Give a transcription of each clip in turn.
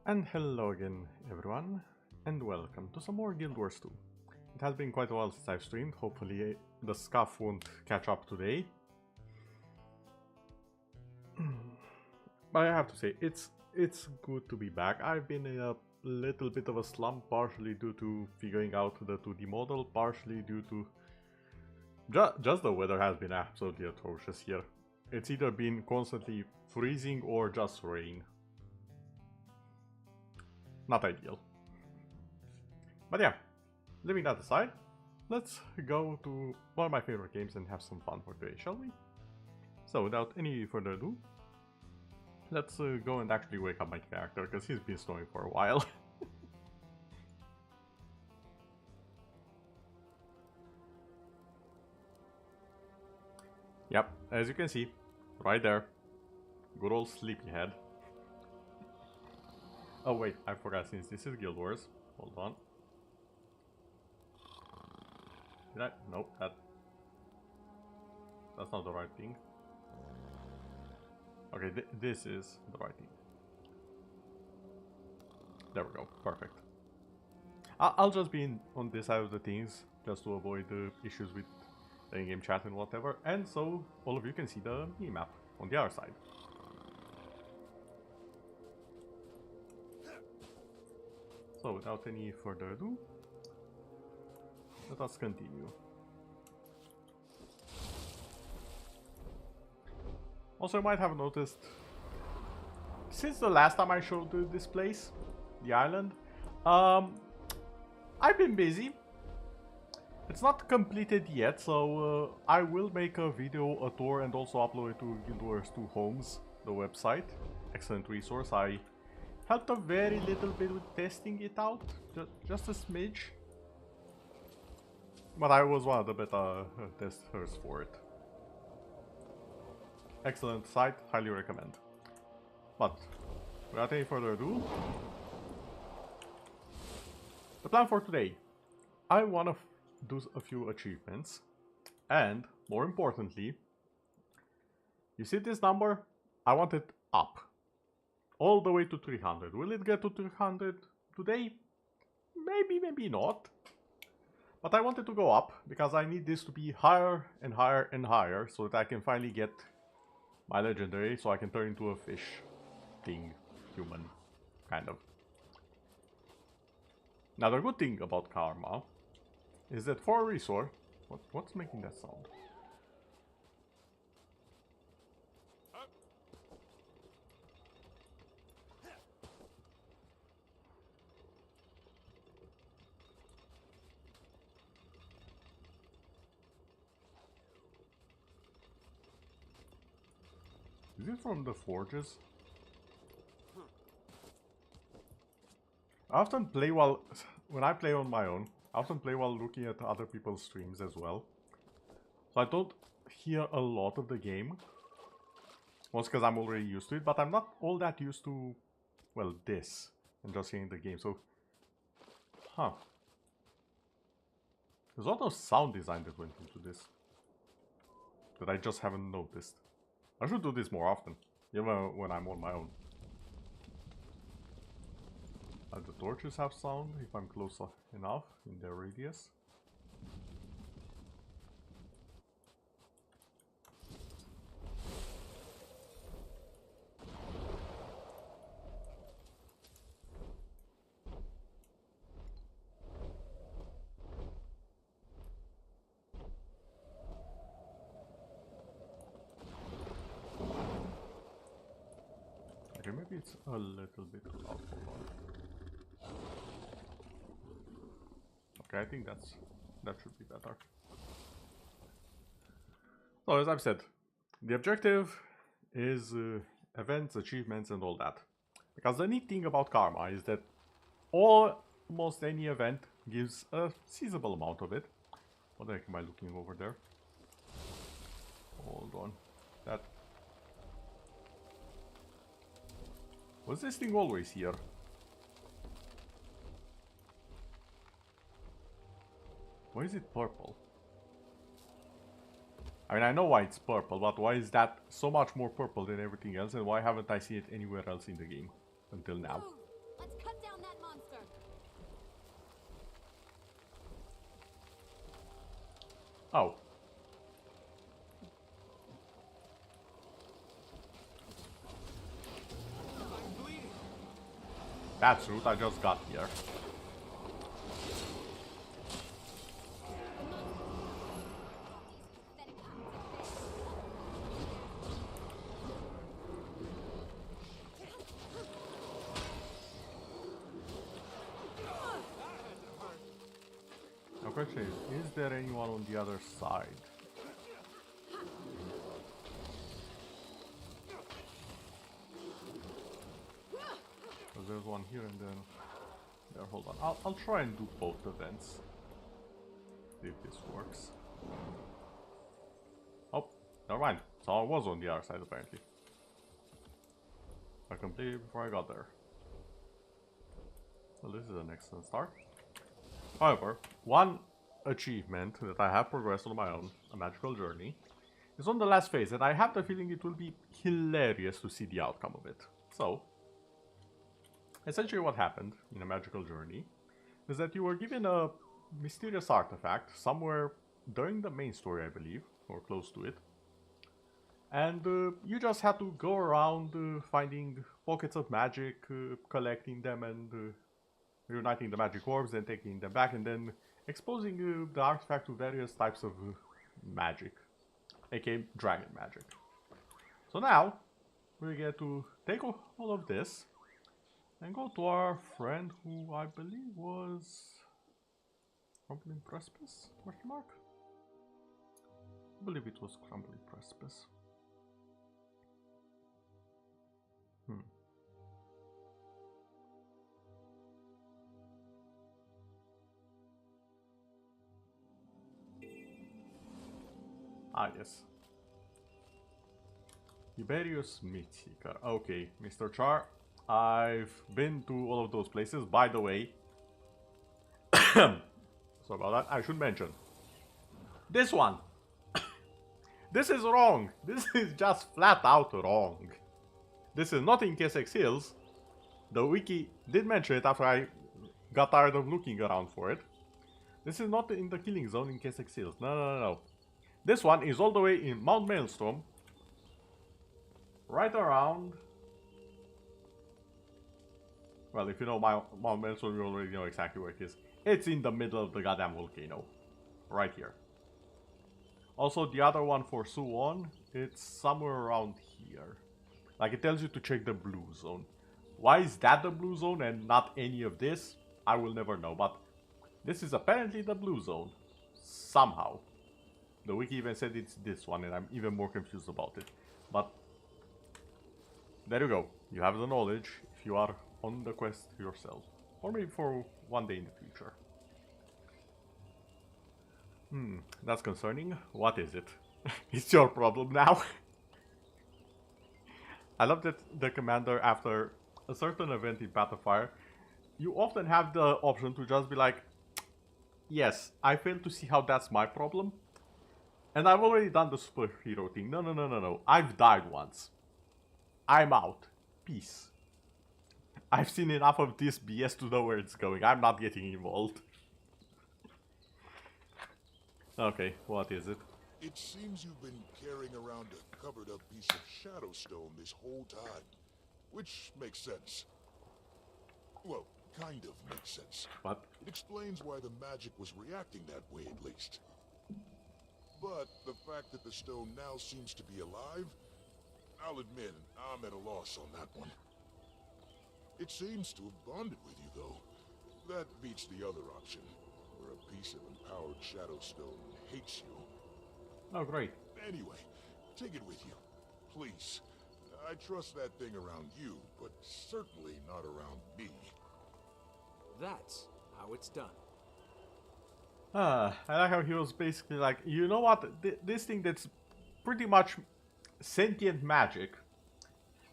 And hello again everyone, and welcome to some more GuildWars 2. It has been quite a while since I've streamed, hopefully the scuff won't catch up today. But I have to say, it's good to be back. I've been in a little bit of a slump, partially due to figuring out the 2D model, partially due to just the weather has been absolutely atrocious here. It's either been constantly freezing or just rain. Not ideal. But yeah, leaving that aside, let's go to one of my favorite games and have some fun for today, shall we? So without any further ado, let's go and actually wake up my character, because he's been snoring for a while. Yep, as you can see, right there. Good old sleepyhead. Oh wait, I forgot, since this is GuildWars. Hold on. Did I? Nope, that's not the right thing. Okay, this is the right thing. There we go, perfect. I'll just be on this side of the things, just to avoid the issues with the in-game chat and whatever, and so all of you can see the minimap on the other side. So without any further ado, let us continue. Also, you might have noticed, since the last time I showed this place, the island, I've been busy. It's not completed yet, so I will make a video, a tour, and also upload it to GuildWars 2 Homes, the website. Excellent resource. I helped a very little bit with testing it out, just a smidge. But I was one of the beta testers for it. Excellent site, highly recommend. But without any further ado, the plan for today. I want to do a few achievements, and more importantly, you see this number? I want it up. All the way to 300. Will it get to 300 today? Maybe, maybe not. But I want it to go up, because I need this to be higher and higher and higher, so that I can finally get my legendary, so I can turn into a fish thing, human, kind of. Now the good thing about karma is that for a resource, what's making that sound? Is it from the forges? I often play when I play on my own, I often play while looking at other people's streams as well. So I don't hear a lot of the game. Once because I'm already used to it, but I'm not all that used to, well, this, and just hearing the game, so... Huh. There's a lot of sound design that went into this, that I just haven't noticed. I should do this more often, even when I'm on my own. The torches have sound if I'm close enough in their radius. Okay, maybe it's a little bit loud. Hold on. Okay, I think that should be better. So as I've said, the objective is events, achievements, and all that. Because the neat thing about karma is that almost any event gives a seizable amount of it. What the heck am I looking over there? Hold on. Was this thing always here? Why is it purple? I mean, I know why it's purple, but why is that so much more purple than everything else, and why haven't I seen it anywhere else in the game until now? Oh. That's rude, I just got here. The question is there anyone on the other side? Because there's one here and then there. Hold on, I'll try and do both events. See if this works. Oh, never mind. So I was on the other side apparently. I completed before I got there. Well, this is an excellent start. However, one achievement that I have progressed on my own, a magical journey, is on the last phase, and I have the feeling it will be hilarious to see the outcome of it. So, essentially what happened in a magical journey is that you were given a mysterious artifact somewhere during the main story, I believe, or close to it. And you just had to go around finding pockets of magic, collecting them and reuniting the magic orbs, then taking them back, and then exposing the artifact to various types of magic, aka dragon magic. So now, we get to take all of this and go to our friend who I believe was Crumbling Precipice? Question mark? I believe it was Crumbling Precipice. Ah, yes. Tiberius Meatseeker. Okay, Mr. Char. I've been to all of those places. By the way, sorry about that. I should mention this one. This is wrong. This is just flat out wrong. This is not in KSX Hills. The wiki did mention it after I got tired of looking around for it. This is not in the killing zone in KSX Hills. No. This one is all the way in Mount Maelstrom. Right around... Well, if you know Mount Maelstrom, you already know exactly where it is. It's in the middle of the goddamn volcano. Right here. Also, the other one for Suwon, it's somewhere around here. Like, it tells you to check the blue zone. Why is that the blue zone and not any of this? I will never know, but this is apparently the blue zone. Somehow. The wiki even said it's this one, and I'm even more confused about it. But there you go. You have the knowledge if you are on the quest yourself. Or maybe for one day in the future. That's concerning. What is it? It's your problem now. I love that the commander, after a certain event in Path of Fire, you often have the option to just be like, yes, I fail to see how that's my problem. And I've already done the superhero thing. No. I've died once. I'm out. Peace. I've seen enough of this BS to know where it's going. I'm not getting involved. Okay, what is it? It seems you've been carrying around a covered-up piece of Shadowstone this whole time. Which makes sense. Well, kind of makes sense. What? It explains why the magic was reacting that way, at least. But the fact that the stone now seems to be alive, I'll admit I'm at a loss on that one. It seems to have bonded with you, though. That beats the other option, where a piece of empowered Shadowstone hates you. Oh, great. Anyway, take it with you, please. I trust that thing around you, but certainly not around me. That's how it's done. I like how he was basically like, you know what, this thing that's pretty much sentient magic,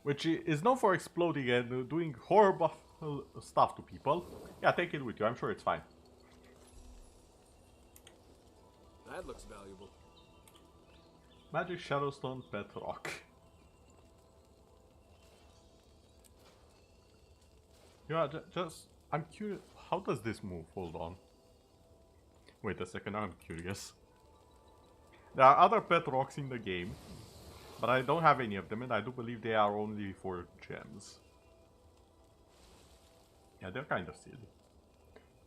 which is known for exploding and doing horrible stuff to people. Yeah, take it with you, I'm sure it's fine. That looks valuable. Magic Shadowstone Pet Rock. Yeah, just, I'm curious, how does this move? Hold on. Wait a second, I'm curious. There are other pet rocks in the game, but I don't have any of them, and I do believe they are only for gems. Yeah, they're kind of silly.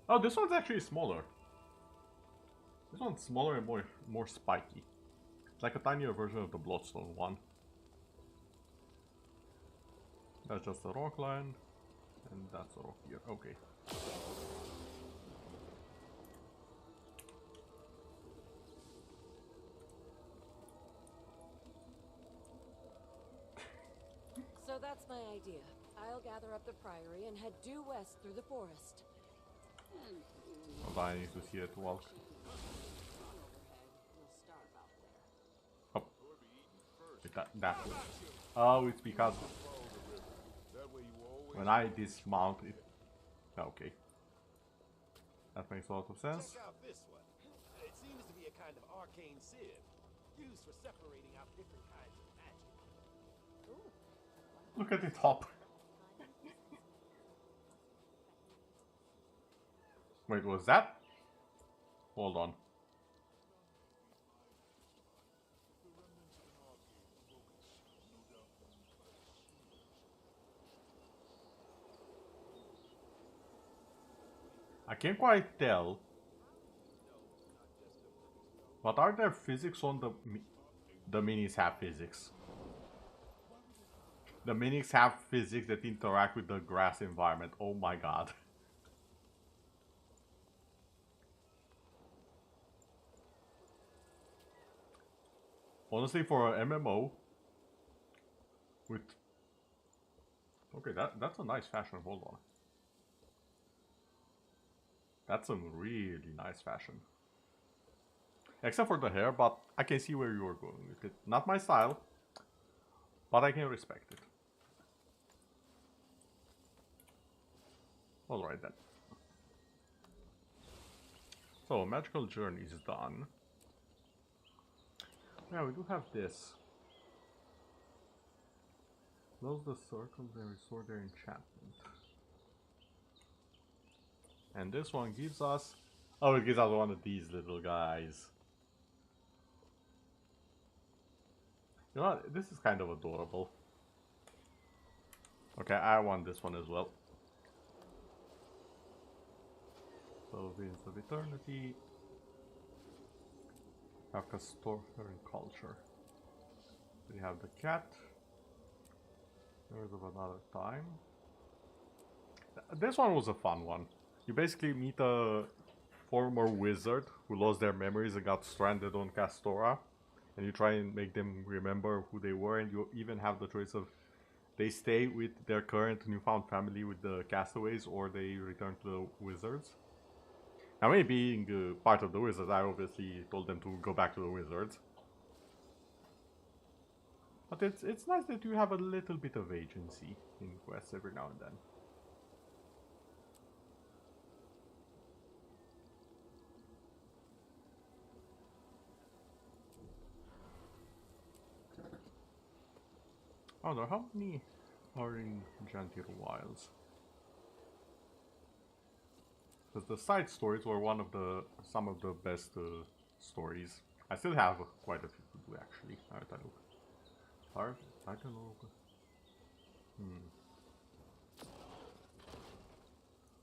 Oh, this one's actually smaller. This one's smaller and more spiky. It's like a tinier version of the Bloodstone one. That's just a rock line, and that's a rock here. Okay. So that's my idea. I'll gather up the priory and head due west through the forest. Hold on, I need to see it walk. Oh. That. Oh, it's because when I dismount it. Okay. That makes a lot of sense. Check out this one. It seems to be a kind of arcane sieve, used for separating out different kinds of magic. Look at the top. Wait, was that? Hold on. I can't quite tell. But are there physics on the minis have physics? The minis have physics that interact with the grass environment. Oh my god. Honestly, for an MMO with... Okay, that's a nice fashion. Hold on. That's some really nice fashion. Except for the hair, but I can see where you're going with it. Not my style, but I can respect it. Alright then. So, magical journey is done. Yeah, we do have this. Close the circles and restore their enchantment. And this one gives us... Oh, it gives us one of these little guys. You know what? This is kind of adorable. Okay, I want this one as well. So, Winds of Eternity. Have Castor and Culture. We have the cat. There's of another time. This one was a fun one. You basically meet a former wizard who lost their memories and got stranded on Castora. And you try and make them remember who they were, and you even have the choice of they stay with their current newfound family with the castaways, or they return to the wizards. Now, me being part of the wizards, I obviously told them to go back to the wizards. But it's nice that you have a little bit of agency in quests every now and then. I wonder how many are in Jantir Wilds. Because the side stories were some of the best stories. I still have quite a few to do actually. Alright, I look. Hard, Titan Log.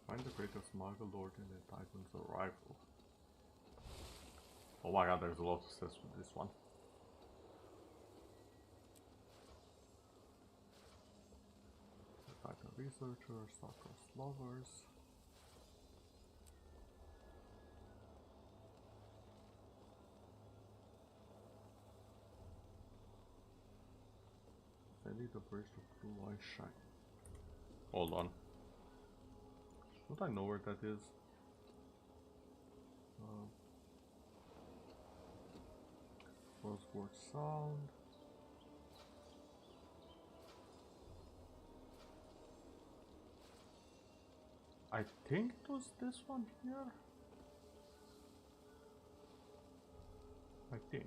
Find the greatest Muggle Lord in the Titan's arrival. Oh my god, there's a lot of steps with this one. Titan Researchers, Starcross Lovers. The bridge to Blue Eye Shine. Hold on. Don't I know where that is? Roseward Sound. I think it was this one here. I think.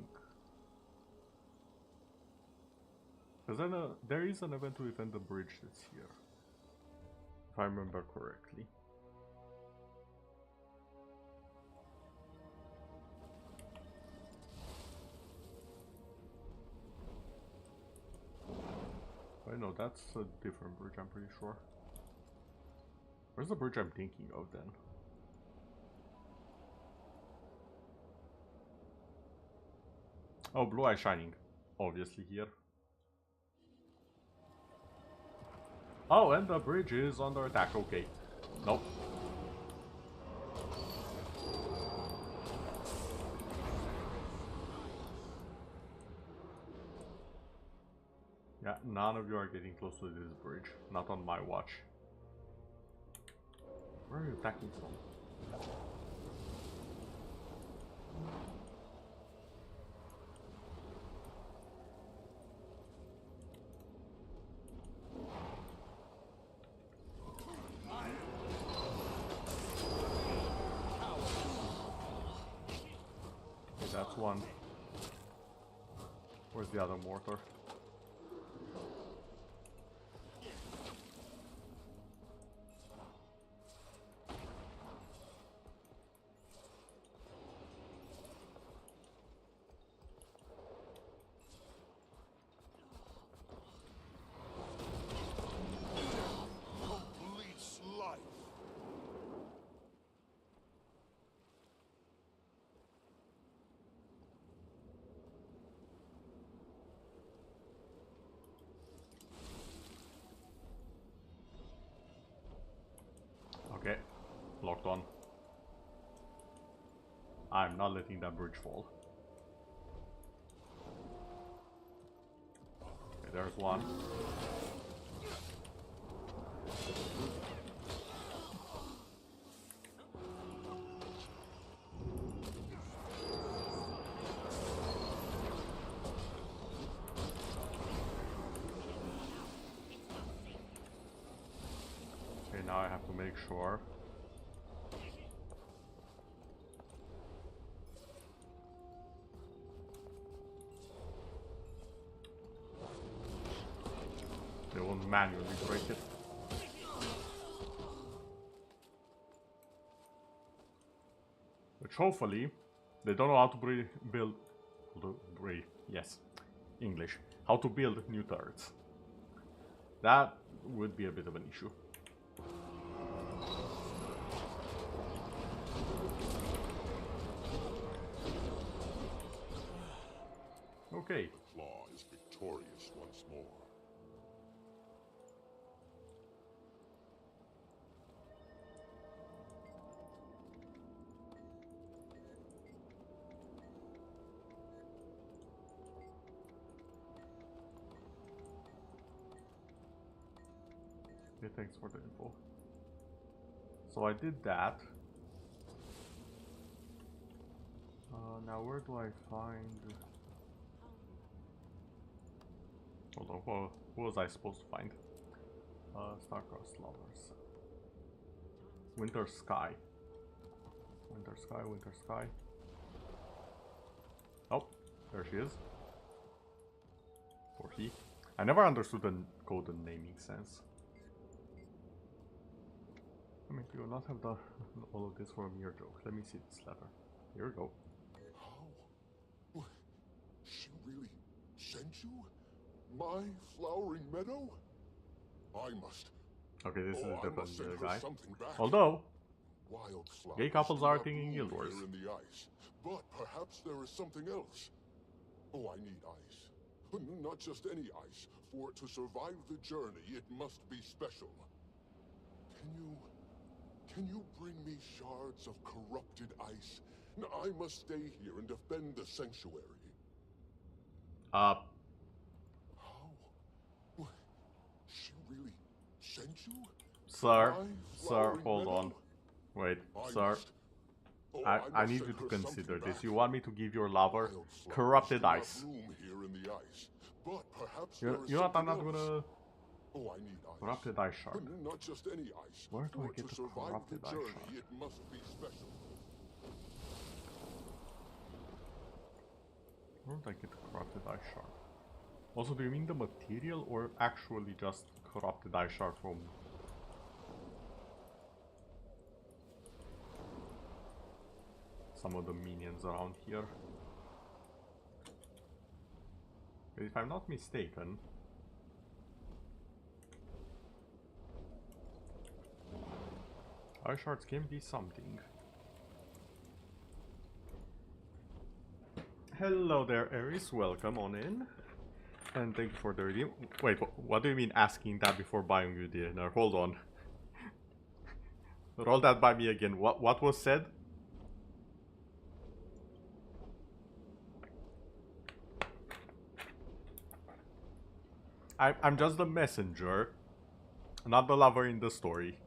Because then there is an event to defend the bridge this year, if I remember correctly. no, that's a different bridge, I'm pretty sure. Where's the bridge I'm thinking of then? Oh, Blue Eye Shining. Obviously here. Oh, and the bridge is under attack. Okay. Nope. Yeah, none of you are getting close to this bridge. Not on my watch. Where are you attacking from? Okay, that's one. Where's the other mortar? Completes life. Okay, locked on. I'm not letting that bridge fall. Okay, there's one. Okay, now I have to make sure. They won't manually break it. Which hopefully, they don't know how to build, yes, English. How to build new turrets. That would be a bit of an issue. Okay. The claw is victorious once more. Okay, thanks for the info. So I did that. Now where do I find... Hold on, who was I supposed to find? Star-crossed lovers. Winter Sky. Winter Sky, Winter Sky. Oh, there she is. Or he. I never understood the golden naming sense. I mean, you will not have done all of this for a mere joke. Let me see this letter. Here we go. How? What? She really sent you? My flowering meadow? I must. Okay, this is I must definitely send the her guy. something back. Although, Wildflowers gay couples do are not thinking bloom Guild Wars. here in the ice, but perhaps there is something else. Oh, I need ice. Not just any ice. For it to survive the journey, it must be special. Can you bring me shards of corrupted ice? I must stay here and defend the sanctuary. Uh, How? What? She really sent you? sir, My sir, flowering hold meadow? on. Wait, I sir. must. Oh, I must need send you to her consider something this. back. You want me to give your lover Wildflowers corrupted do not ice. bloom here in the ice, but perhaps You there is know what? I'm not something else. gonna... Oh, I need ice. Corrupted ice shard. Not just any ice. Where do I For get to the survive corrupted the ice journey, shard? it must be special. Where did I get the corrupted ice shard? Also, do you mean the material or actually just corrupted ice shard from... some of the minions around here? If I'm not mistaken, Eye shards can be something. Hello there, Ares. Welcome on in. And thank you for the redeem. Wait, what do you mean asking that before buying you dinner? Hold on. Roll that by me again. What was said? I'm just the messenger, not the lover in the story.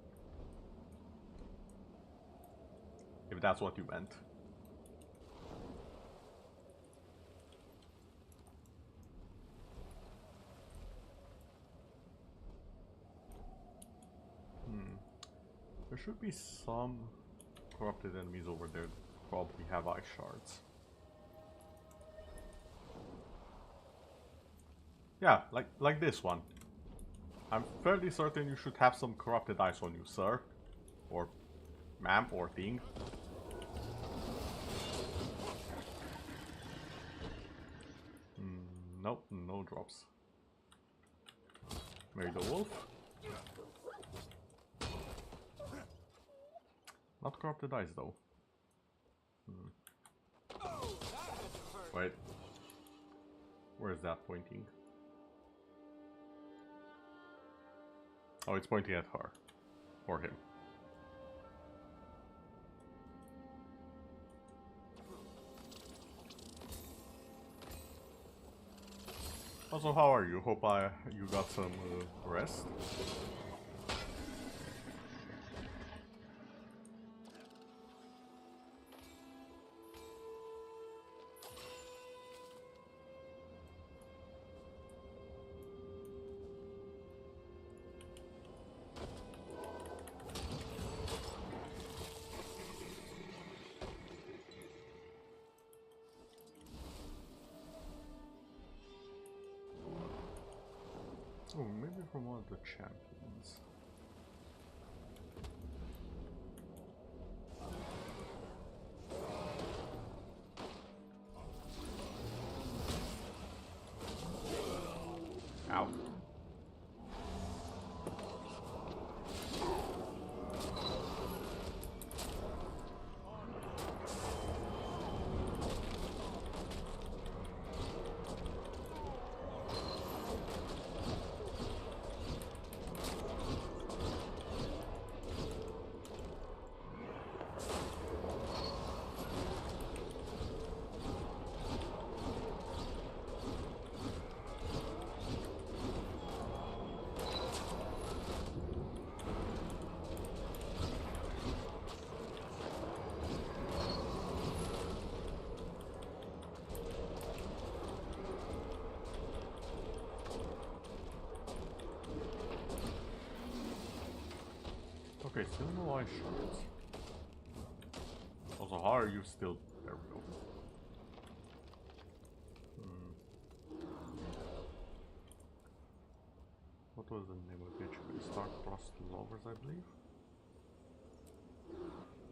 If that's what you meant. There should be some corrupted enemies over there that probably have eye shards. Yeah, like this one. I'm fairly certain you should have some corrupted eyes on you, sir. Or ma'am, or thing. Nope, no drops. Maybe the wolf? Not corrupted eyes though. Wait. Where is that pointing? Oh, it's pointing at her. Or him. Also, how are you? Hope you got some rest. Oh, maybe from one of the champions. Ow. Okay, still no eye shards. Also, how are you still... There we go. What was the name of the HQ? Star-Crossed Lovers, I believe?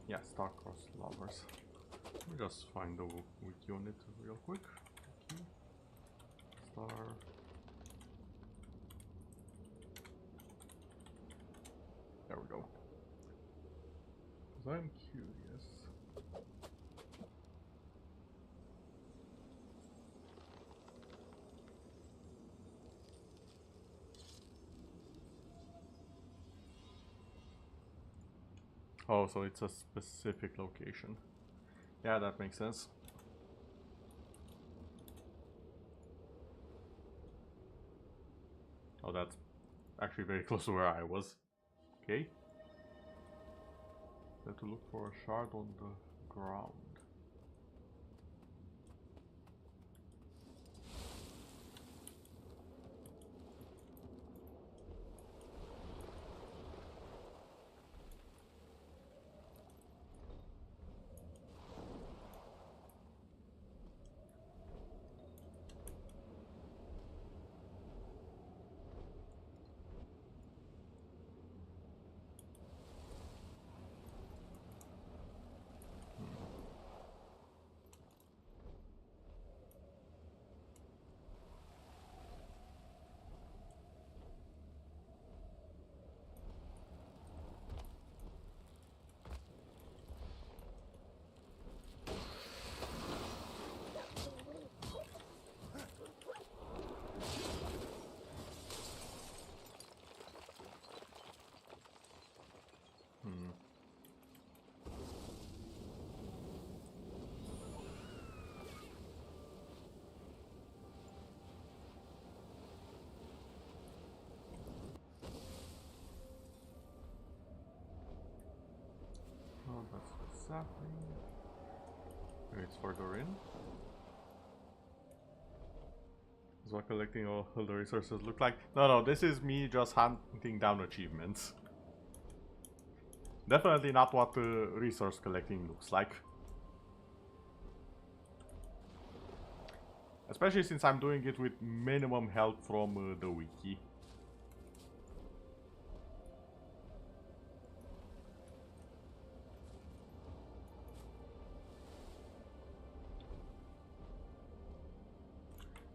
Yeah, Star-Crossed Lovers. Let me just find the wiki on it real quick. Wiki. Star... There we go. Because I'm curious. Oh, so it's a specific location. Yeah, that makes sense. Oh, that's actually very close to where I was. Okay. Have to look for a shard on the ground. sapling. Maybe it's further in. Is what collecting all the resources look like? No, this is me just hunting down achievements. Definitely not what resource collecting looks like. Especially since I'm doing it with minimum help from the wiki.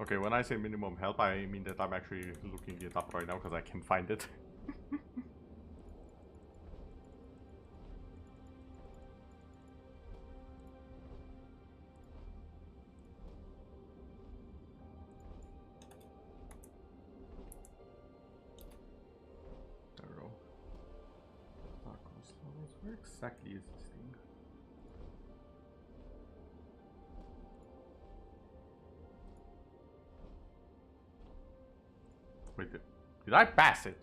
Okay, when I say minimum help, I mean that I'm actually looking it up right now because I can't find it. There we go. Tacos levels. Where exactly is this thing? Wait, did I pass it?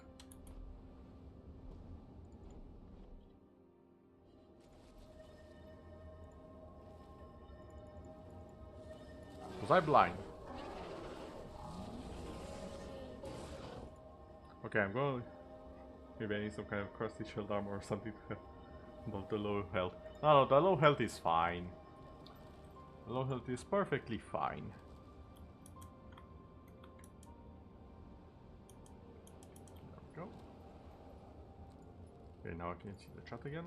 Was I blind? Okay, I'm going. Maybe I need some kind of crusty shield armor or something to above the low health. No, the low health is fine. The low health is perfectly fine. Go. Okay, now I can see the chat again.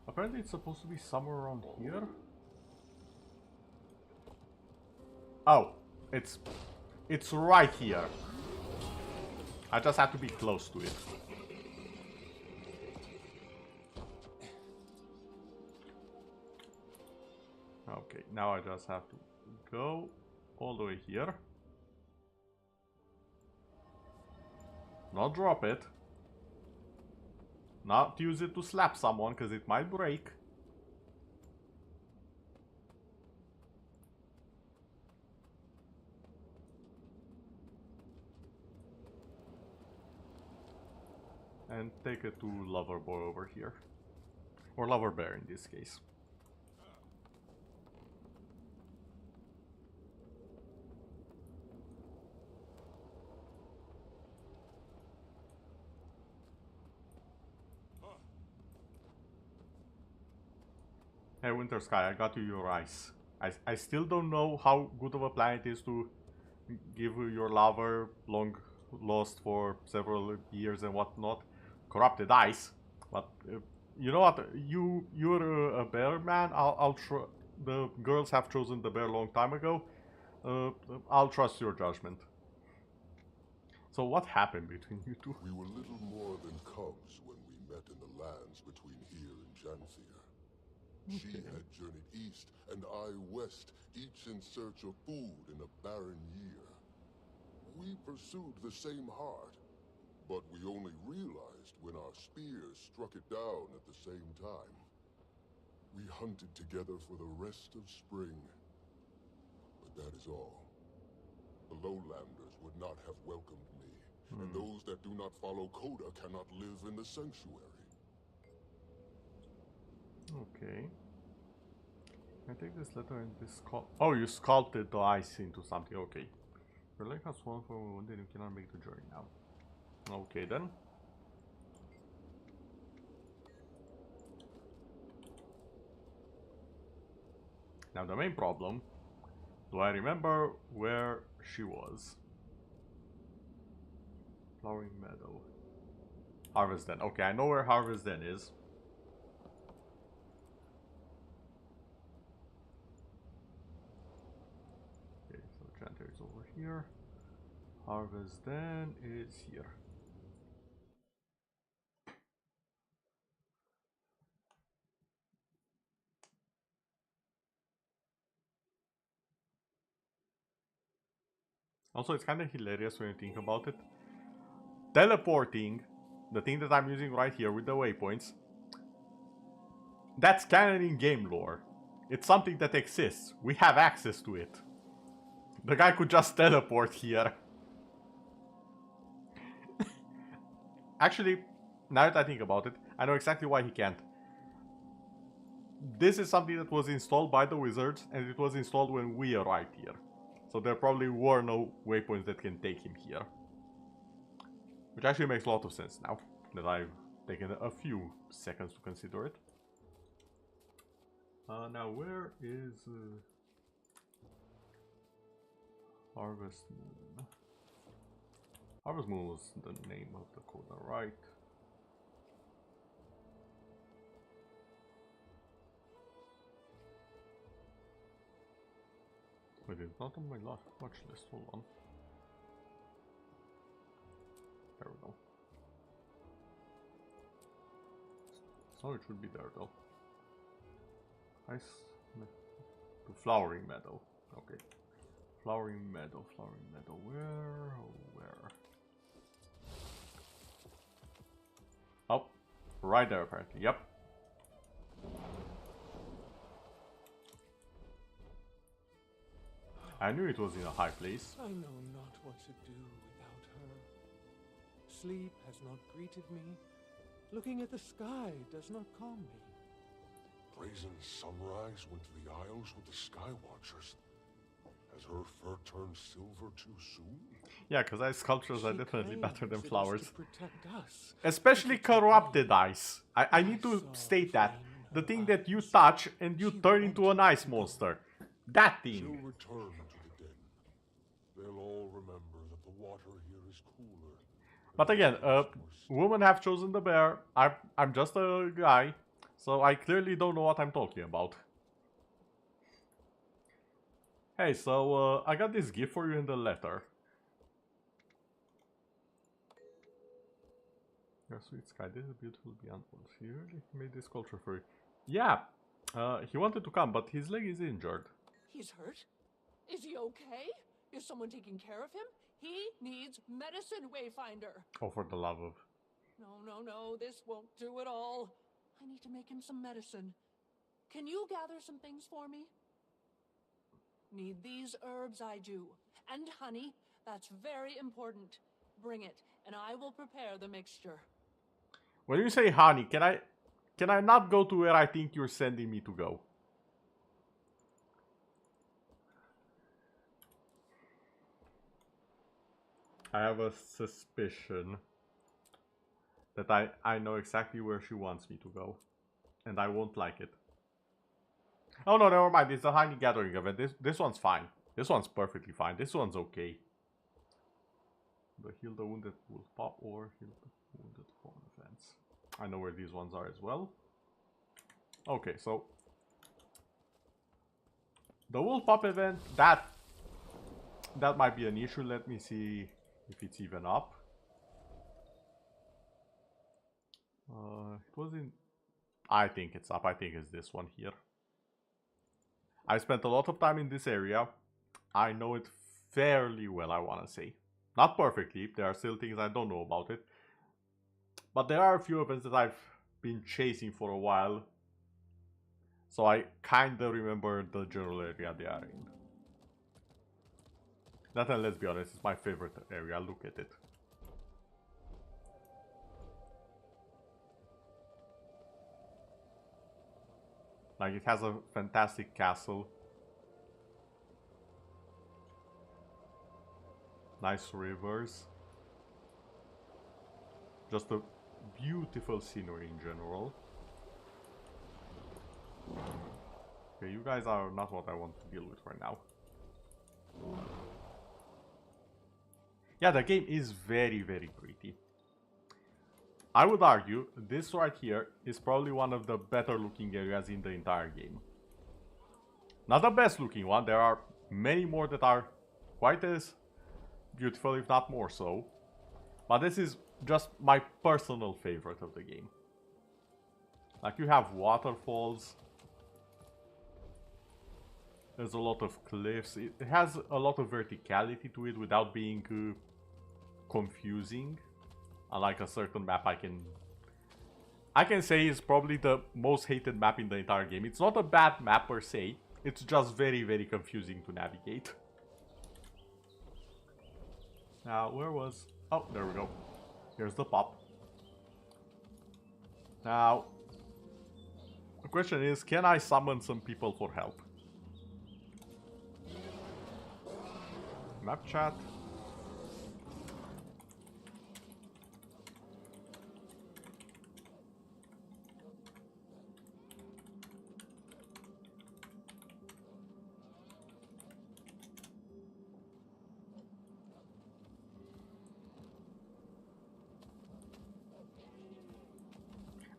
Apparently it's supposed to be somewhere around here. Oh, it's right here. I just have to be close to it. Okay, now I just have to go all the way here. Not drop it. Not use it to slap someone, because it might break. And take it to Lover Boy over here. Or Lover Bear in this case. Hey Winter Sky, I got you your ice. I still don't know how good of a plan it is to give your lover long lost for several years and whatnot corrupted ice, but you know what? You're a bear man. The girls have chosen the bear a long time ago. I'll trust your judgment. So what happened between you two? We were little more than cubs when we met in the lands between here and Janthia. She had journeyed east, and I west, each in search of food in a barren year. We pursued the same heart, but we only realized when our spears struck it down at the same time. We hunted together for the rest of spring, but that is all. The lowlanders would not have welcomed me, and those that do not follow Coda cannot live in the sanctuary. Okay. I take this letter and this oh, you sculpted the ice into something. Okay. Your leg has swollen from a wound and you cannot make the journey now. Okay then. Now the main problem. Do I remember where she was? Flowering Meadow. Harvest Den. Okay, I know where Harvest Den is. Okay, so Chanter is over here. Harvest Den is here. Also, it's kind of hilarious when you think about it. Teleporting, the thing that I'm using right here with the waypoints, that's canon in game lore. It's something that exists. We have access to it. The guy could just teleport here. Actually, now that I think about it, I know exactly why he can't. this is something that was installed by the wizards, and it was installed when we arrived here. So there probably were no waypoints that can take him here. Which actually makes a lot of sense now, that I've taken a few seconds to consider it. Now where is... Harvest Moon? Harvest Moon was the name of the coda, right? Wait, it's not on my last watch list, hold on. There we go. So it should be there though. Nice. To Flowering Meadow. Okay. Flowering Meadow, Flowering Meadow. Where? Where? Oh, right there apparently. Yep. I knew it was in a high place. I know not what to do without her. Sleep has not greeted me. Looking at the sky does not calm me. Brazen Sunrise went to the Isles with the Sky Watchers. Has her fur turned silver too soon? Yeah, because ice sculptures are definitely better than flowers. To protect us. Especially corrupted ice. I need to state that. The thing that you touch and you turn into an ice monster. That She'll thing. return to the den. They'll all remember that the water here is cooler. But again, women have chosen the bear. I'm just a guy, so I clearly don't know what I'm talking about. Hey, so I got this gift for you in the letter. Your sweet sky, this is beautiful beyond words. He really made this sculpture for you. Yeah, he wanted to come, but his leg is injured. He's hurt? Is he okay? Is someone taking care of him? He needs medicine, Wayfinder. Oh, for the love of... No, this won't do it all. I need to make him some medicine. Can you gather some things for me? Need these herbs, I do. And honey, that's very important. Bring it, and I will prepare the mixture. When you say honey, can I not go to where I think you're sending me to go? I have a suspicion that I know exactly where she wants me to go. And I won't like it. Oh no, never mind. It's a honey gathering event. This one's fine. This one's perfectly fine. This one's okay. The heal the wounded wolf pop or heal the wounded form events. I know where these ones are as well. Okay, so the wolf pop event, that might be an issue. Let me see if it's even up. It was in... I think it's up. I think it's this one here. I spent a lot of time in this area. I know it fairly well, I want to say. Not perfectly. There are still things I don't know about it. But there are a few events that I've been chasing for a while. So I kind of remember the general area they are in. That, and let's be honest, it's my favorite area. Look at it. Like, it has a fantastic castle. Nice rivers. Just a beautiful scenery in general. Okay, you guys are not what I want to deal with right now. Yeah, the game is very, very pretty. I would argue this right here is probably one of the better looking areas in the entire game. Not the best looking one, there are many more that are quite as beautiful, if not more so. But this is just my personal favorite of the game. Like, you have waterfalls. There's a lot of cliffs. It has a lot of verticality to it without being confusing. Unlike a certain map I can say is probably the most hated map in the entire game. It's not a bad map per se. It's just very, very confusing to navigate. Now, where was... Oh, there we go. Here's the pop. Now, The question is, can I summon some people for help? Map chat.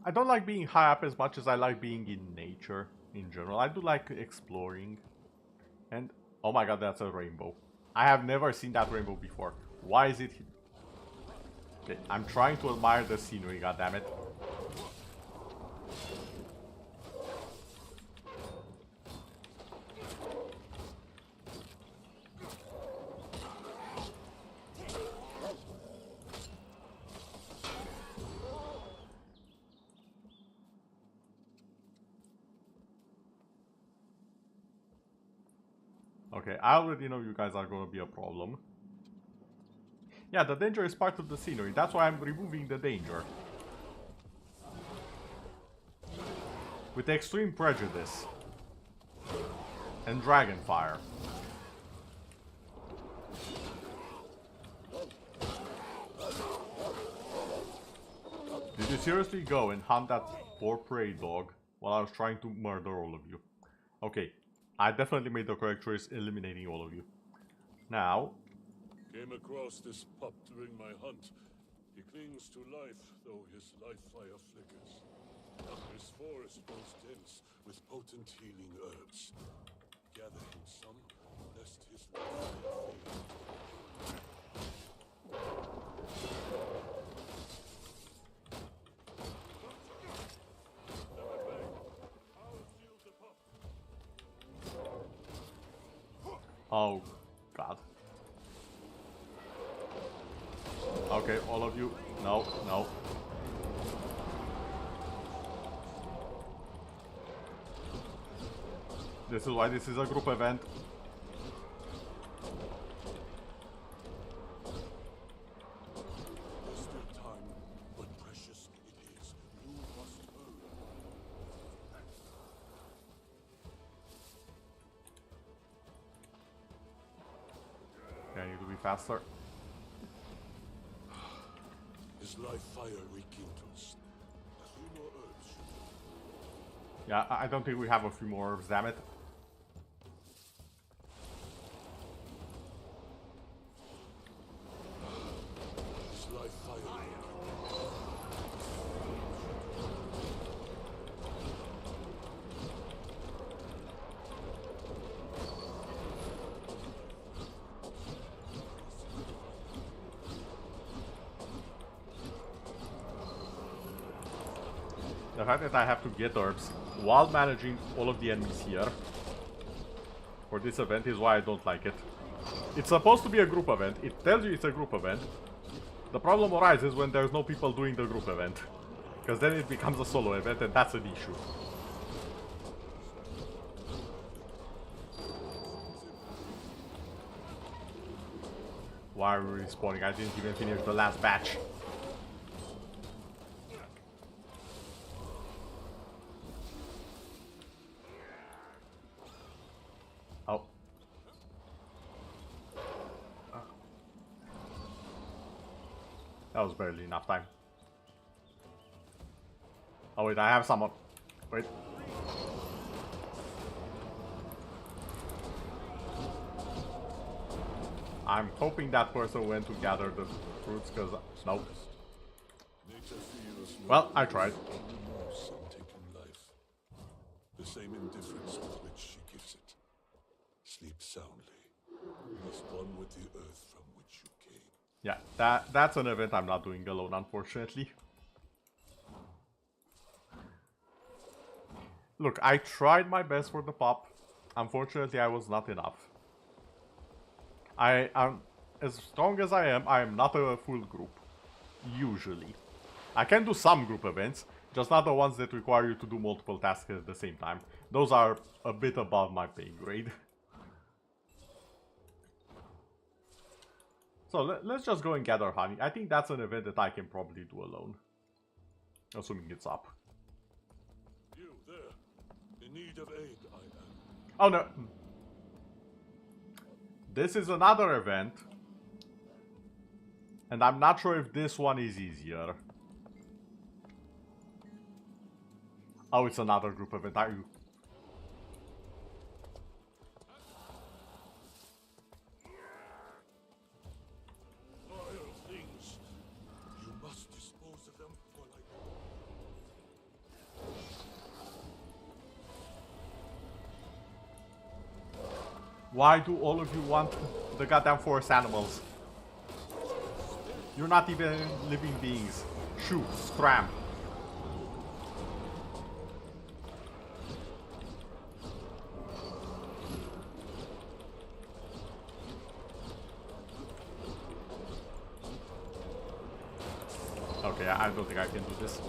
I don't like being high up as much as I like being in nature in general. I do like exploring. And, oh my god, that's a rainbow. I have never seen that rainbow before. Why is it here? Okay, I'm trying to admire the scenery, goddammit. Okay, I already know you guys are going to be a problem. Yeah, the danger is part of the scenery. That's why I'm removing the danger. With extreme prejudice. And dragon fire. Did you seriously go and hunt that poor prey dog while I was trying to murder all of you? Okay, I definitely made the correct choice eliminating all of you. Now... Came across this pup during my hunt. He clings to life, though his life fire flickers. This forest grows dense with potent healing herbs. Gather him some, lest his life fire fade. Oh, God. Okay, all of you. No, no. This is why this is a group event. There's still time, but precious it is. You must hurry. Okay, I need to be faster. His life fire rekindles. A few more herbs should do. Yeah, I don't think we have a few more herbs, damn it. His life fire rekindles. The fact that I have to get herbs while managing all of the enemies here for this event is why I don't like it. It's supposed to be a group event. It tells you it's a group event. The problem arises when there's no people doing the group event. Because then it becomes a solo event and that's an issue. Why are we respawning? I didn't even finish the last batch. Oh. That was barely enough time. Oh wait, I have someone. Wait. I'm hoping that person went to gather the fruits, because no. Well, I tried. The same indifference with which she gives it. Sleep soundly. Rest one with the earth from which you came. Yeah, that's an event I'm not doing alone, unfortunately. Look, I tried my best for the pop. Unfortunately, I was not enough. I am as strong as I am not a full group. Usually. I can do some group events, just not the ones that require you to do multiple tasks at the same time. Those are a bit above my pay grade. So let's just go and gather honey. I think that's an event that I can probably do alone. Assuming it's up. You there. In need of aid, I am. Oh no. This is another event. And I'm not sure if this one is easier. Oh, it's another group event. Are you? Vile things. You must dispose of them for like. Why do all of you want the goddamn forest animals? You're not even living beings. Shoot, scram. Okay, I don't think I can do this.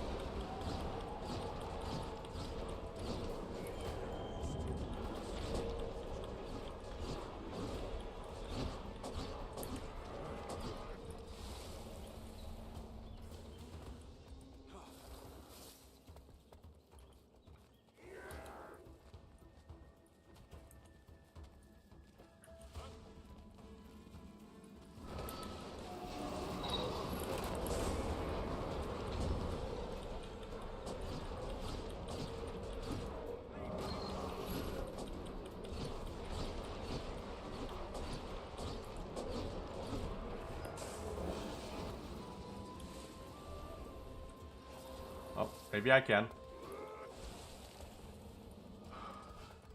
Oh, maybe I can.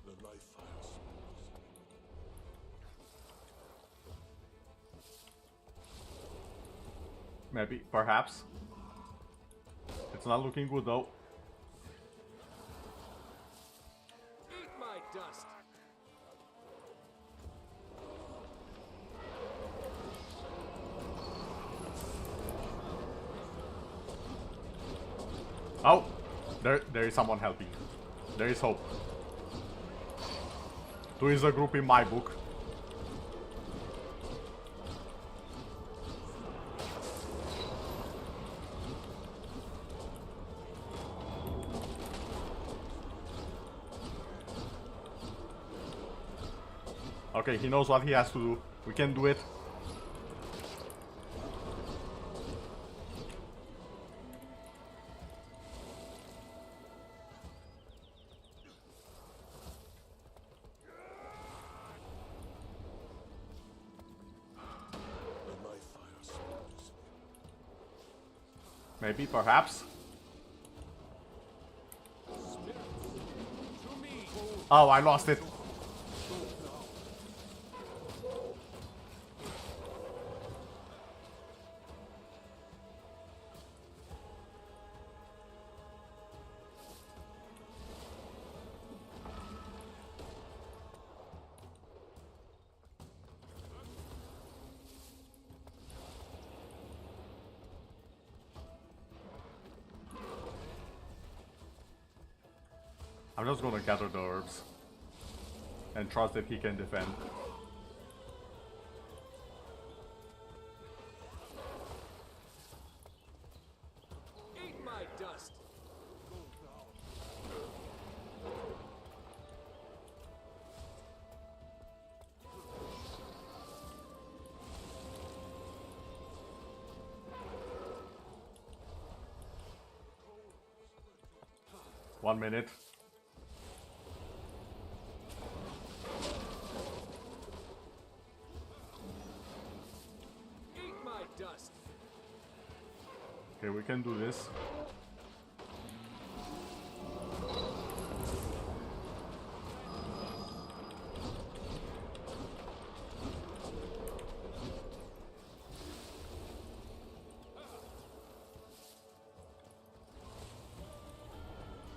The life fires. Maybe, perhaps. It's not looking good though. Eat my dust. Oh, there is someone helping. There is hope. Two is a group in my book. Okay, he knows what he has to do. We can do it. The life fires. Maybe, perhaps. Oh, I lost it. I'm just gonna gather the herbs and trust that he can defend. Eat my dust. One minute. Eat my dust. Okay, we can do this.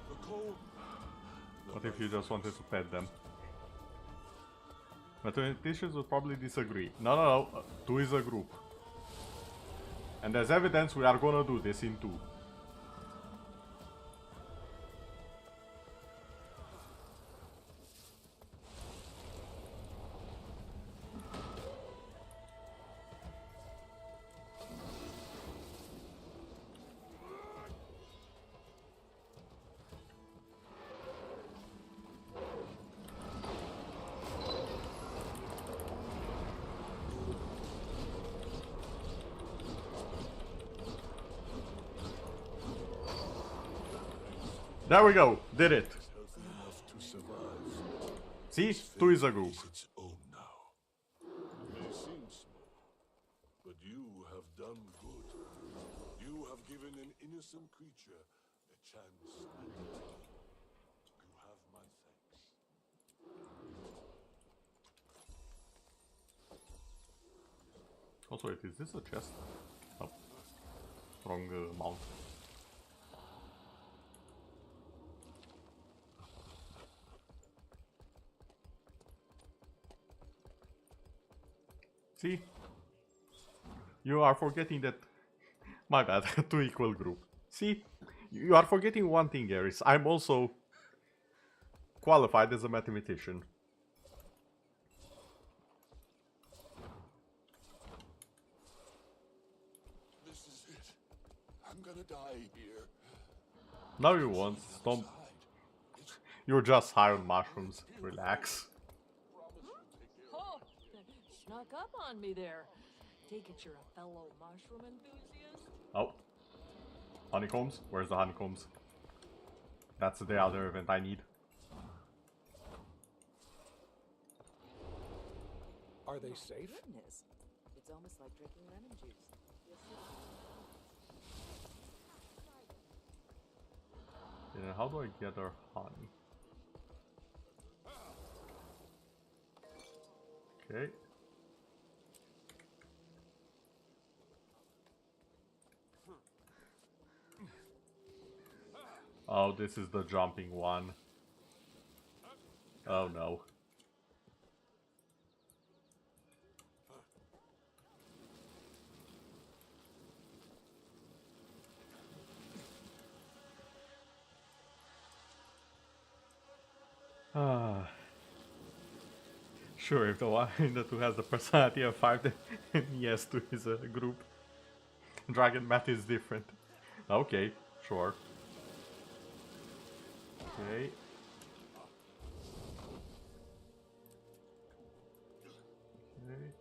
The cold. What if you just wanted to pet them? Mathematicians would probably disagree. No. Two is a group. And as evidence, we are gonna do this in two. There we go. Did it. It's healthy enough to survive. See? 2 is a group. It's its own now. It may seem small, but you have done good. You have given an innocent creature a chance at life. You have my thanks. Also, wait, is this a chest? Oh. Wrong mount. See? You are forgetting that... My bad, 2 equal group. See? You are forgetting one thing, Aris. I'm also qualified as a mathematician. This is it. I'm gonna die here. No, you won't. Don't. You're just high on mushrooms. Relax. Oh, snuck up on me there. Take it you're a fellow mushroom enthusiast? Oh. Honeycombs? Where's the honeycombs? That's the other event I need. Are they safe? Goodness. It's almost like drinking lemon juice. Yeah, how do I gather honey? Okay. Oh, this is the jumping one. Oh no. Ah. Sure, if the one that who has the personality of 5, then yes, 2 is a group. Dragon math is different. Okay, sure. Okay. Okay.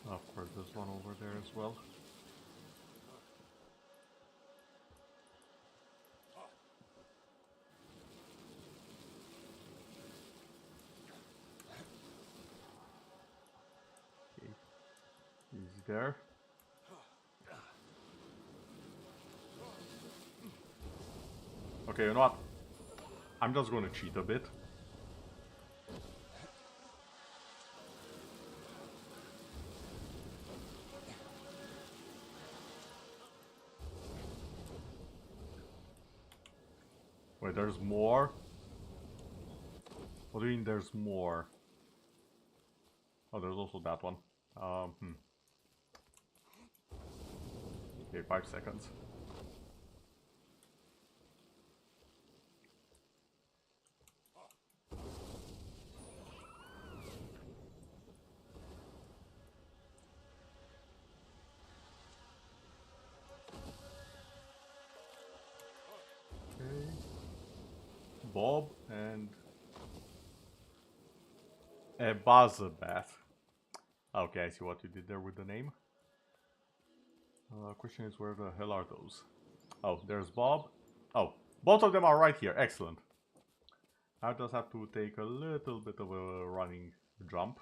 Of course, there's one over there as well. Okay. Easy there. Okay, you know what? I'm just gonna cheat a bit. Wait, there's more? What do you mean there's more? Oh, there's also that one. Okay, 5 seconds. Okay. Bob and a buzzer bath. Okay, I see what you did there with the name. Question is, where the hell are those? Oh, there's Bob. Oh, both of them are right here. Excellent. I just have to take a little bit of a running jump.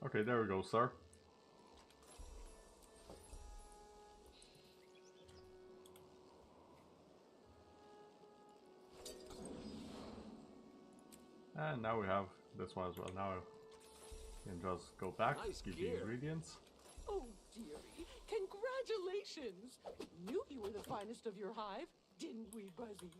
Okay, there we go, sir. And now we have this one as well. Now we can just go back, Nice give the gear. ingredients. Oh, dearie, congratulations! Knew you were the finest of your hive, didn't we, Buzzy?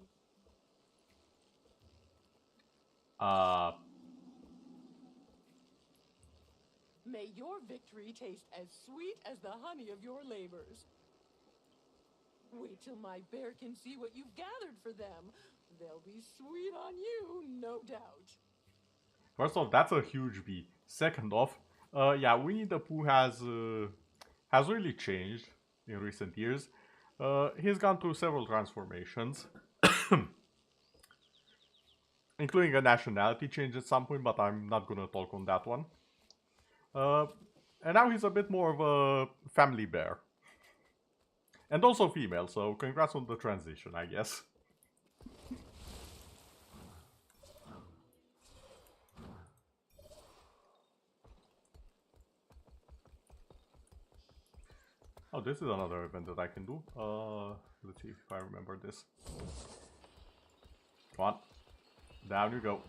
May your victory taste as sweet as the honey of your labors. Wait till my bear can see what you've gathered for them. They'll be sweet on you, no doubt. First off, that's a huge B. Second off, yeah, Winnie the Pooh has really changed in recent years. He's gone through several transformations, including a nationality change at some point, but I'm not gonna talk on that one. And now he's a bit more of a family bear. And also female, so congrats on the transition, I guess. Oh, this is another event that I can do. Let's see if I remember this. Come on. Down you go.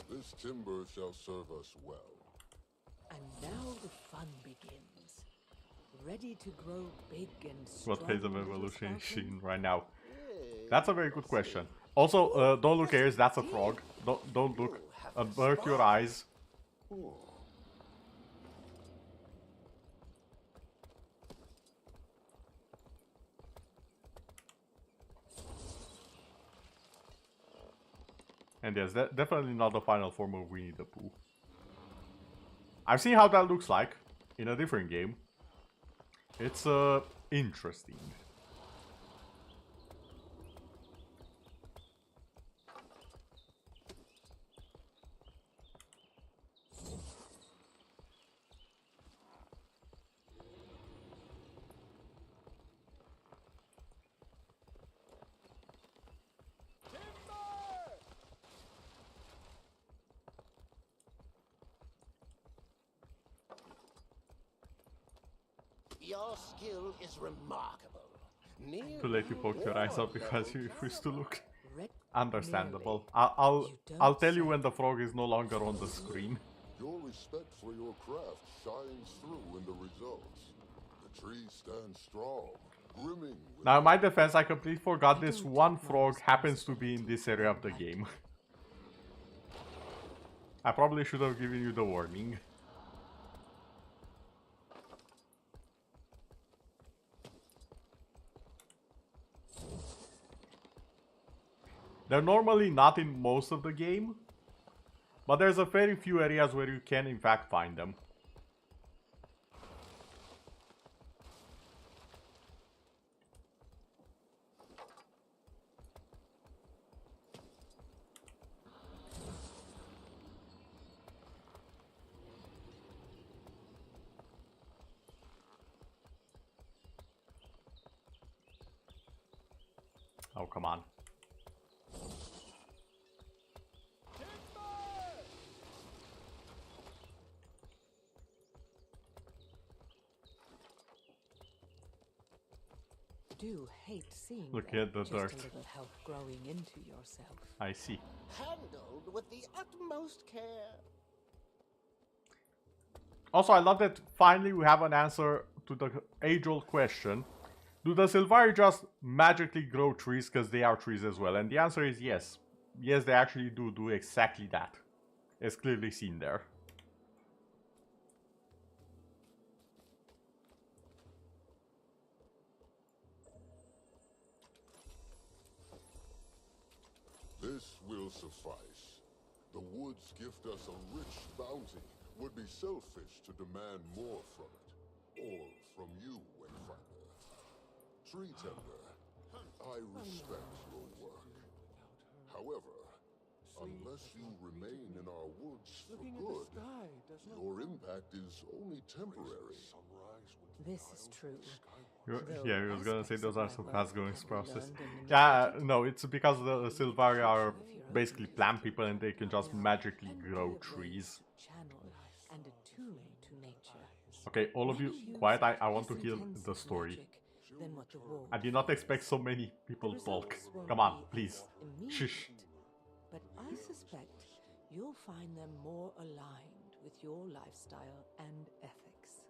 This timber shall serve us well. And now the fun begins. Ready to grow big and strong. What phase of little evolution is she Sparkling? in right now? That's a very good question. Also, don't look ears, that's a frog. Don't look. Avert your eyes. And yes, definitely not the final form of Winnie the Pooh. I've seen how that looks like in a different game. It's interesting. Your skill is remarkable. Too late you poked your eyes out because you refused to look. Red Understandable. merely. I'll You don't I'll tell you say. when the frog is no longer on the screen. Your respect for your craft shines through in the results. The tree stands strong, brimming with Now in my defense, I completely forgot this one frog happens to be in this area of the game. I probably should have given you the warning. They're normally not in most of the game, but there's a very few areas where you can in fact find them. Oh, come on. Do hate seeing Look them. at the Just dirt. a little help growing into yourself. I see. handled with the utmost care. Also, I love that finally we have an answer to the age-old question. Do the Sylvari just magically grow trees because they are trees as well? And the answer is yes. Yes, they actually do exactly that. It's clearly seen there. This will suffice. The woods gift us a rich bounty. Would be selfish to demand more from it. Or from you, Wayfinder. Tree tender, I respect your work. However, unless you remain in our woods for Looking at the good, sky does not your impact is only temporary. This is true. Yeah, he was gonna say those are some fast-growing sprouts. learned Yeah, no, it's because the Sylvari are basically plant people and they can just magically grow trees. channel and attune to nature. Okay, all of you, quiet. I want to hear the story. Than what the wolves I did not expect so many people talk. Come on, please. Shush. But I suspect you'll find them more aligned with your lifestyle and ethics.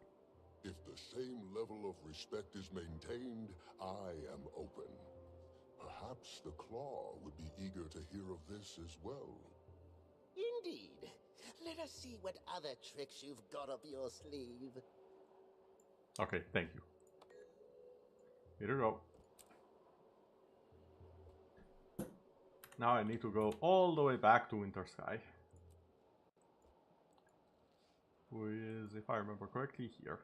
If the same level of respect is maintained, I am open. Perhaps the Claw would be eager to hear of this as well. Indeed. Let us see what other tricks you've got up your sleeve. Okay, thank you. Here we go. Now I need to go all the way back to Winter Sky. Who is, if I remember correctly, here.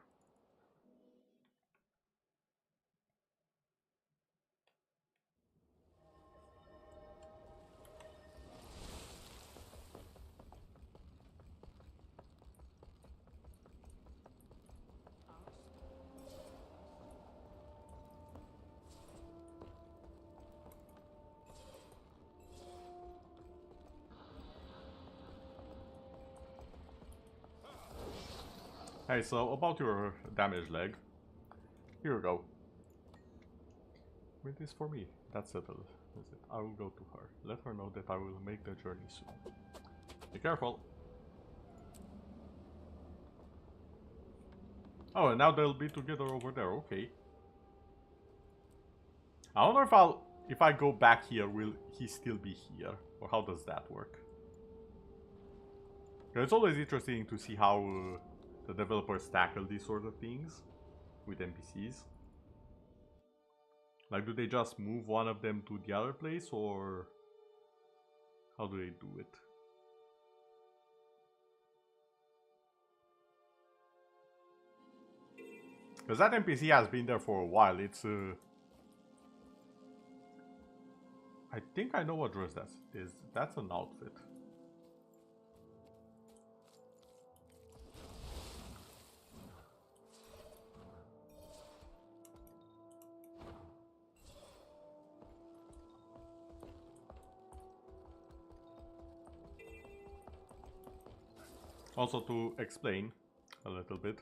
Hey, so about your damaged leg. Here we go. Wait, this for me. That's settled. That's it. I will go to her. Let her know that I will make the journey soon. Be careful. Oh, and now they'll be together over there. Okay. I wonder if I go back here, will he still be here, or how does that work? It's always interesting to see how the developers tackle these sort of things with NPCs. Like, do they just move one of them to the other place, or how do they do it? Because that NPC has been there for a while. It's I think I know what dress that is. That's an outfit. Also, to explain a little bit,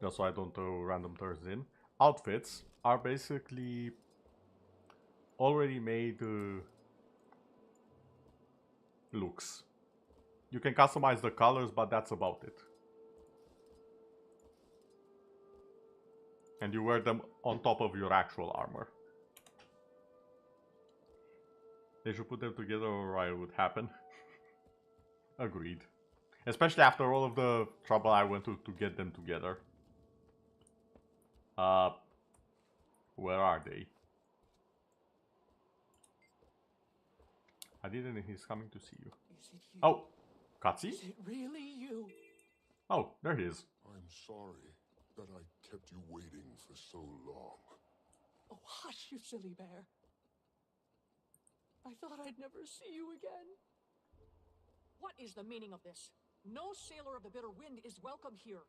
just so I don't throw random terms in, outfits are basically already made looks. You can customize the colors, but that's about it. And you wear them on top of your actual armor. They should put them together or it would happen. Agreed. Especially after all of the trouble I went to get them together. Where are they? I didn't. He's coming to see you. Is it you? Oh, Katsi? Is it really you? Oh, there he is. I'm sorry that I kept you waiting for so long. Oh, hush, you silly bear. I thought I'd never see you again. What is the meaning of this? No sailor of the bitter wind is welcome here.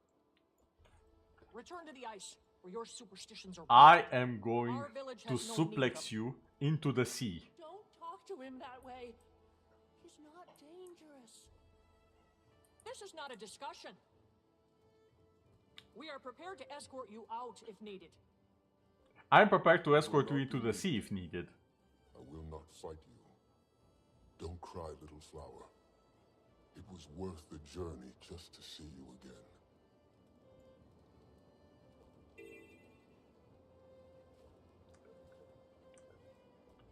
Return to the ice, where your superstitions are. I am going Our village to has no need suplex of- you into the sea. Don't talk to him that way. He's not dangerous. This is not a discussion. We are prepared to escort you out if needed. I am prepared to escort you into the sea if needed. I will not fight you. Don't cry, little flower. It was worth the journey just to see you again.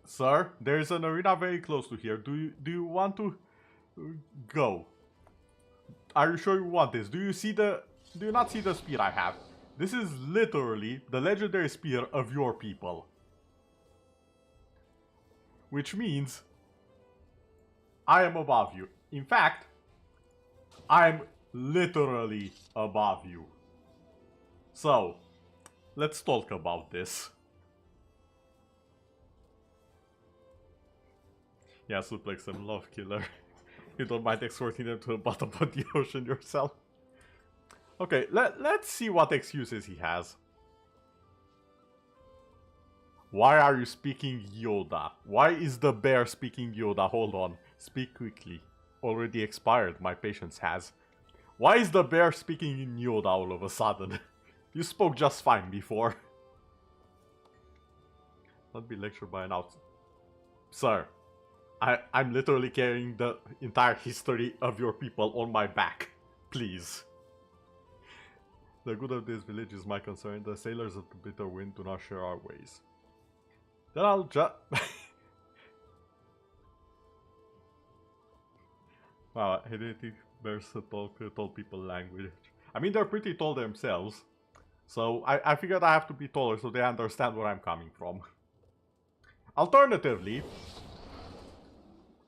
Sir, there is an arena very close to here. Do you want to go? Are you sure you want this? Do you not see the spear I have? This is literally the legendary spear of your people. Which means I am above you. In fact, I'm literally above you. So, let's talk about this. Yeah, suplex them, love killer. You don't mind escorting them to the bottom of the ocean yourself. Okay, let's see what excuses he has. Why are you speaking Yoda? Why is the bear speaking Yoda? Hold on. Speak quickly. Already expired, my patience has. Why is the bear speaking in Yoda all of a sudden? You spoke just fine before. Not be lectured by an out... Sir, I'm literally carrying the entire history of your people on my back. Please. The good of this village is my concern. The sailors of the bitter wind do not share our ways. Then I'll just... Wow, I didn't think bears talk tall people language. I mean, they're pretty tall themselves. So I figured I have to be taller so they understand where I'm coming from. Alternatively,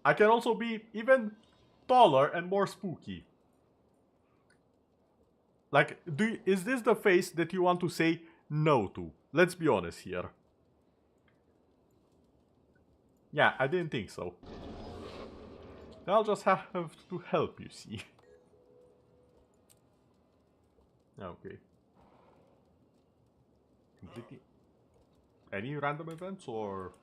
I can also be even taller and more spooky. Like, is this the face that you want to say no to? Let's be honest here. Yeah, I didn't think so. I'll just have to help, you see. Okay. Completely. Any random events or...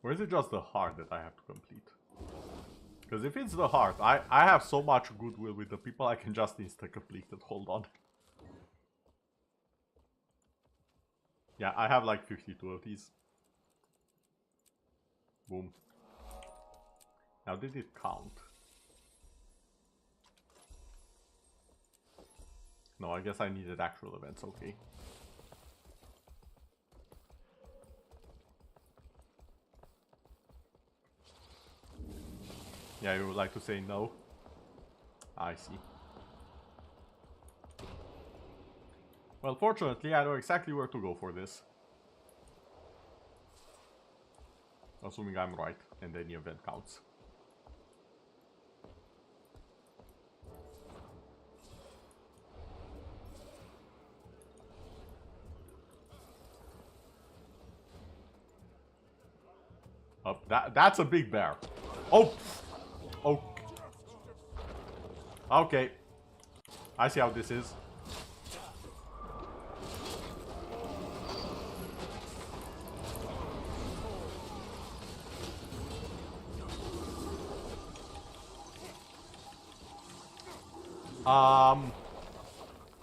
Or is it just the heart that I have to complete? Because if it's the heart, I have so much goodwill with the people I can just insta-complete it. Hold on. Yeah, I have like 52 of these. Boom. Now did it count? No, I guess I needed actual events, okay. Yeah, you would like to say no? I see. Well, fortunately, I know exactly where to go for this. Assuming I'm right, and any event counts. Oh, that's a big bear. Oh! Oh. Okay. I see how this is.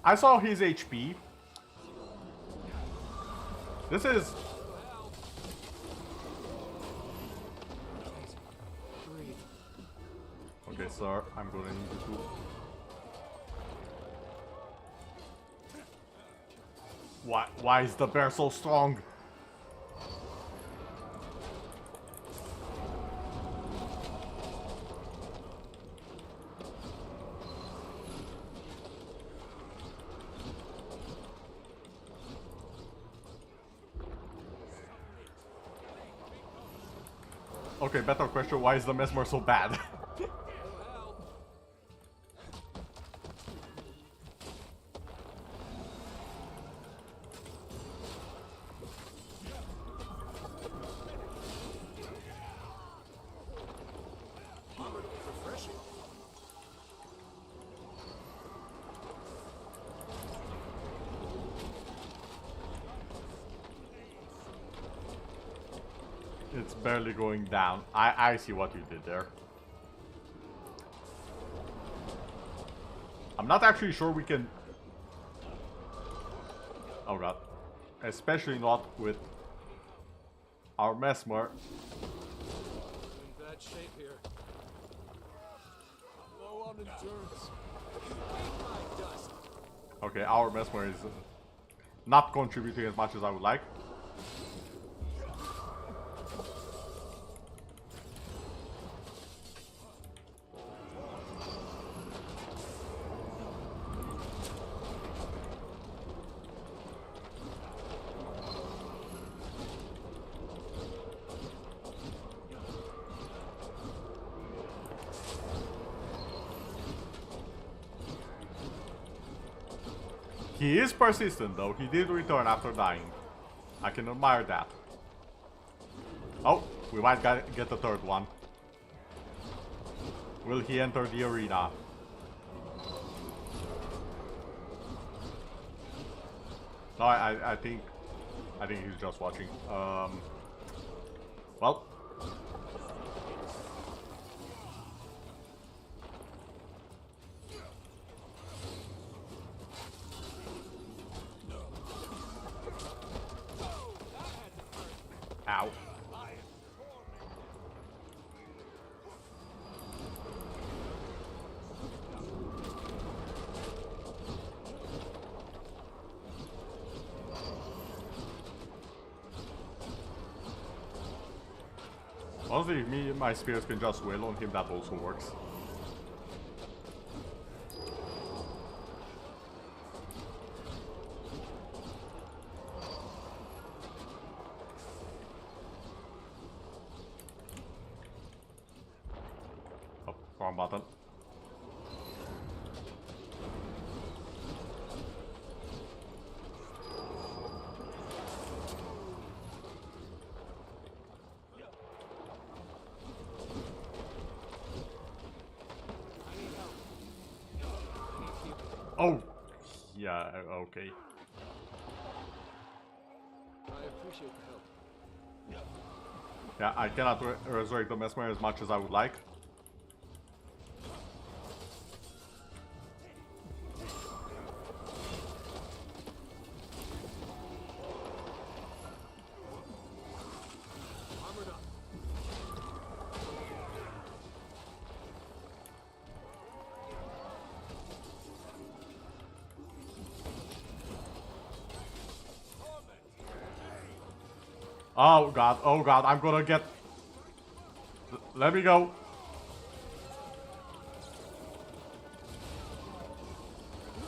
I saw his HP. This is... Okay, sir, I'm gonna need you to... Why is the bear so strong? Okay, better question, why is the mesmer so bad? It's barely going down. I see what you did there. I'm not actually sure we can... Oh god. Especially not with our mesmer. In bad shape here. Low on endurance. My dust. Okay, our mesmer is not contributing as much as I would like. He is persistent though, he did return after dying. I can admire that. Oh, we might get the third one. Will he enter the arena? No, I think he's just watching. Well. Ow. Honestly, if me and my spears can just wail on him, that also works. Oh, wrong button. Oh, yeah, okay. I appreciate the help. Yeah, I cannot resurrect the mesmer as much as I would like. Armored up. Oh god, I'm gonna get... Let me go.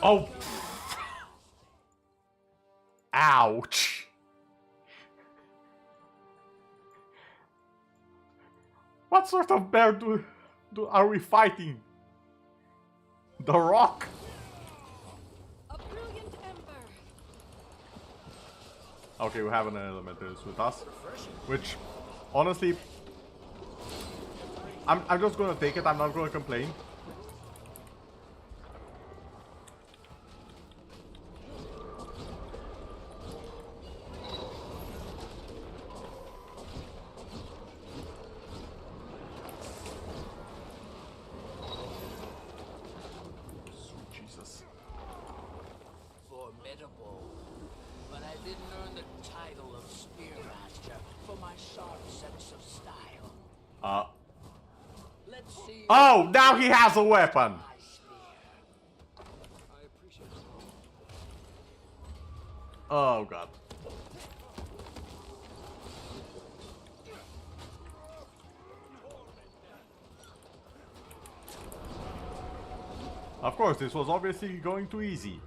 Oh! Ouch! What sort of bear are we fighting? The Rock? A brilliant ember. Okay, we have an elementalist with us, which, honestly, I'm just gonna take it. I'm not gonna complain. Sweet Jesus. Formidable. But I didn't earn the title of Spearmaster for my sharp sense of style. Let's see. Oh, now he has a weapon. My spear. I appreciate it. Oh god. Of course, this was obviously going too easy.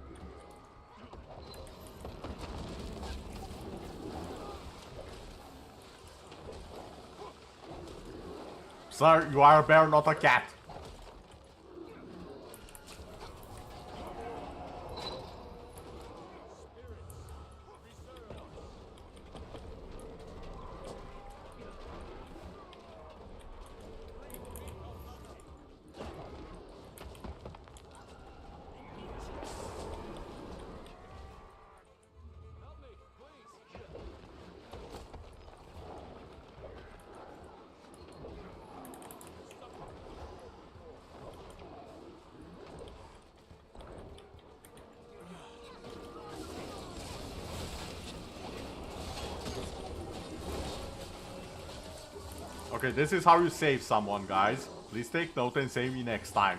Sir, you are a bear, not a cat. Help me, please. Okay, this is how you save someone, guys. Please take note and save me next time.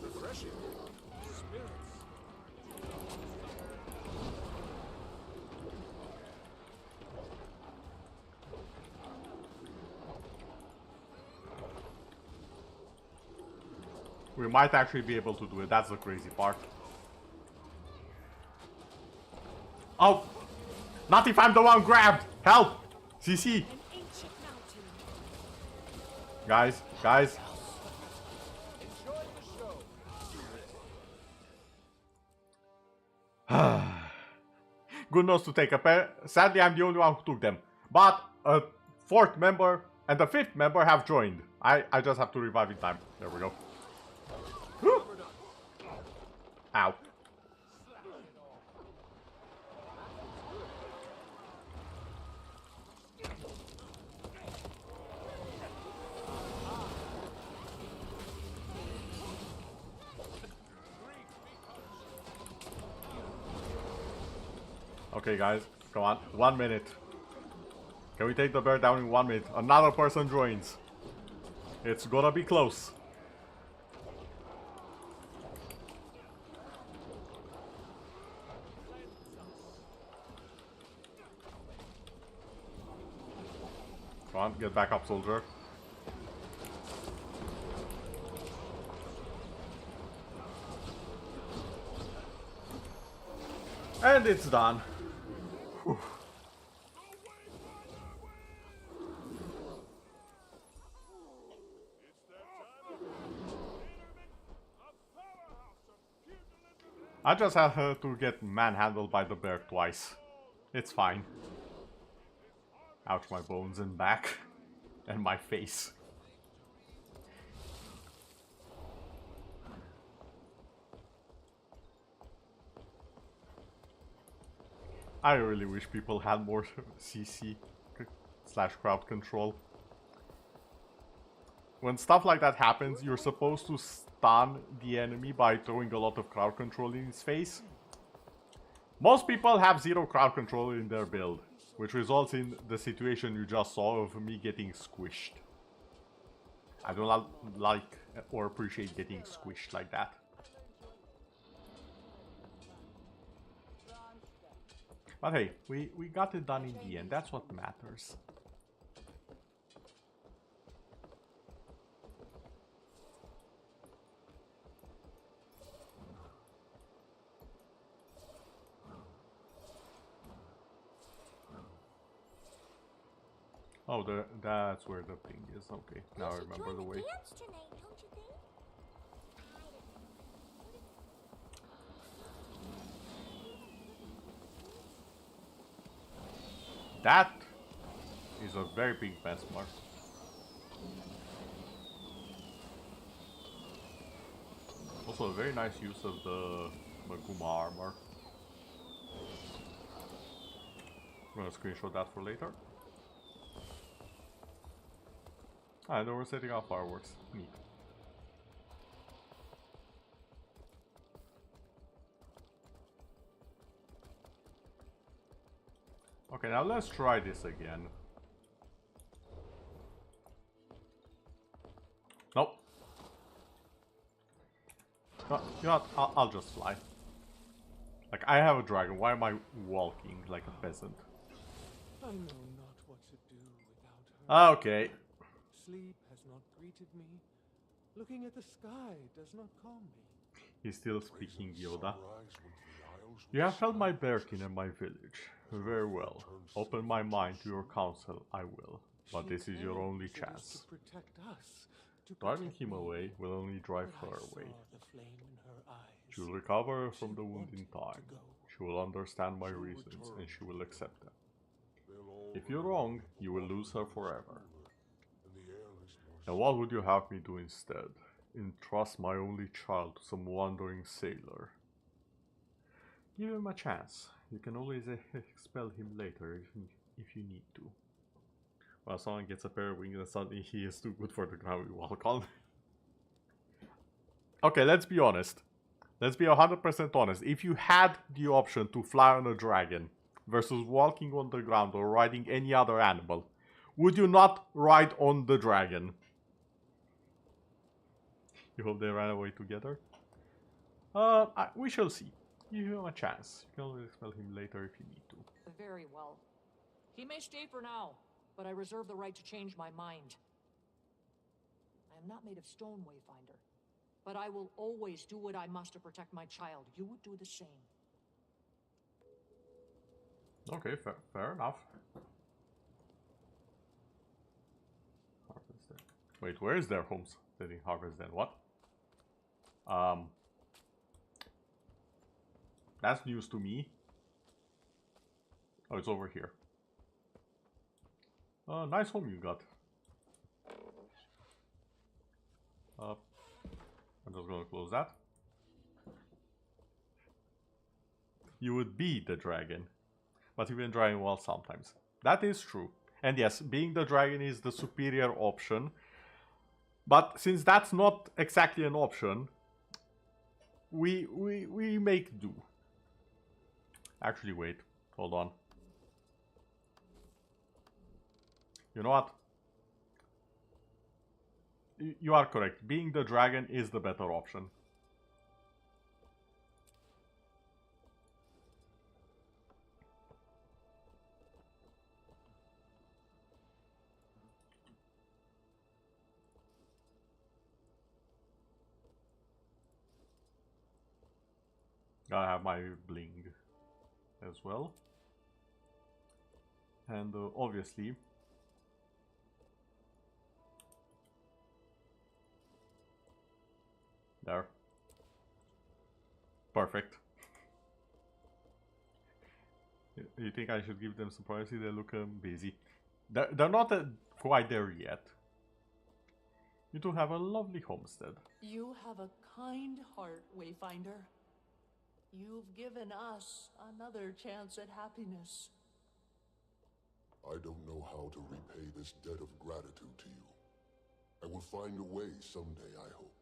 Refreshing. Spirits. We might actually be able to do it. That's the crazy part. Oh! Not if I'm the one grabbed! Help! CC! An ancient mountain. Guys, guys. Enjoy the show. Good notes to take. Sadly, I'm the only one who took them. But a fourth member and a fifth member have joined. I just have to revive in time. There we go. Ow. Okay, guys, come on. 1 minute. Can we take the bear down in 1 minute? Another person joins. It's gonna be close. Come on, get back up, soldier. And it's done. Whew. I just had her to get manhandled by the bear twice. It's fine. Ouch, my bones and back. And my face. I really wish people had more CC / crowd control. When stuff like that happens, you're supposed to stun the enemy by throwing a lot of crowd control in his face. Most people have 0 crowd control in their build, which results in the situation you just saw of me getting squished. I don't like or appreciate getting squished like that. But hey, we got it done in the end. That's what matters. Oh, that's where the thing is. Okay, now I remember the way. That is a very big mess mark. Also a very nice use of the Maguma armor. I'm gonna screenshot that for later. Ah, and we're setting off fireworks. Neat. Okay, now let's try this again. Nope. No, you know what? I'll just fly. Like, I have a dragon. Why am I walking like a peasant? I know not what to do without her. Okay. Sleep has not greeted me. Looking at the sky does not calm me. He's still speaking, Yoda. You have held my bearkin and my village. Very well. Open my mind to your counsel, I will. But this is your only chance. Driving him away will only drive her away. She will recover from the wound in time. She will understand my reasons and she will accept them. If you're wrong, you will lose her forever. And what would you have me do instead? Entrust my only child to some wandering sailor. Give him a chance. You can always expel him later if you need to. Well, someone gets a pair of wings and suddenly he is too good for the ground we walk on. Okay, let's be honest. Let's be 100% honest. If you had the option to fly on a dragon versus walking on the ground or riding any other animal, would you not ride on the dragon? You hope they ran away together? We shall see. Give him a chance. You can always expel him later if you need to. Very well. He may stay for now, but I reserve the right to change my mind. I am not made of stone, Wayfinder, but I will always do what I must to protect my child. You would do the same. Okay, fair enough. Harvest then. Wait, where is their homesteading harvest then? What? That's news to me. Oh, it's over here. Nice home you got. I'm just gonna close that. You would be the dragon, but you've been driving well sometimes. That is true. And yes, being the dragon is the superior option. But since that's not exactly an option, we make do. Actually, wait. Hold on. You know what? You are correct. Being the dragon is the better option. Gotta have my bling as well. And obviously, there. Perfect. You think I should give them some privacy? They look busy. They're not quite there yet. You two have a lovely homestead. You have a kind heart, Wayfinder. You've given us another chance at happiness. I don't know how to repay this debt of gratitude to you. I will find a way someday, I hope.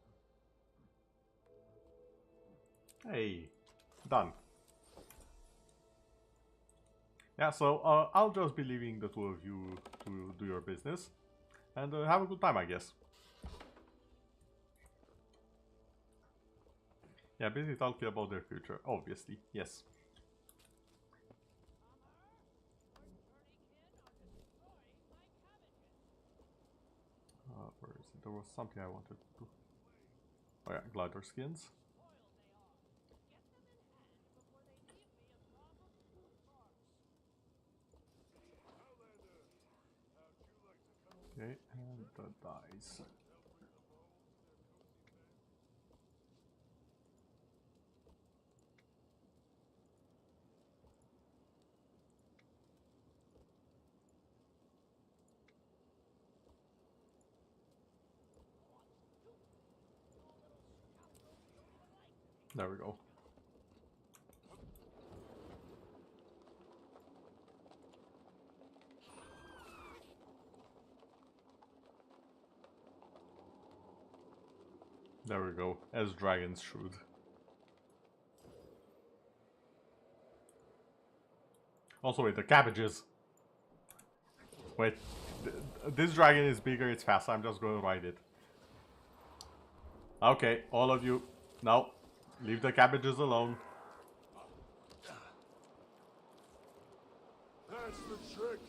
Hey, done. Yeah, so I'll just be leaving the two of you to do your business. And have a good time, I guess. Yeah, busy talking about their future, obviously, yes. Where is it? There was something I wanted to do. Oh yeah, glider skins. Okay, and the dice. There we go. There we go, as dragons should. Also, wait, the cabbages. Wait, this dragon is bigger, it's faster, I'm just going to ride it. Okay, all of you, no, leave the cabbages alone. That's the trick.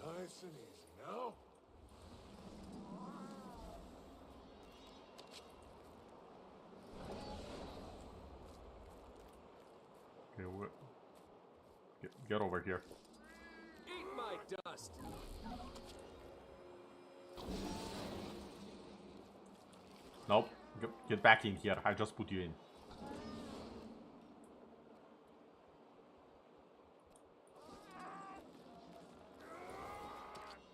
Nice and easy now. Okay, get over here. Eat my dust. Nope, get back in here, I just put you in.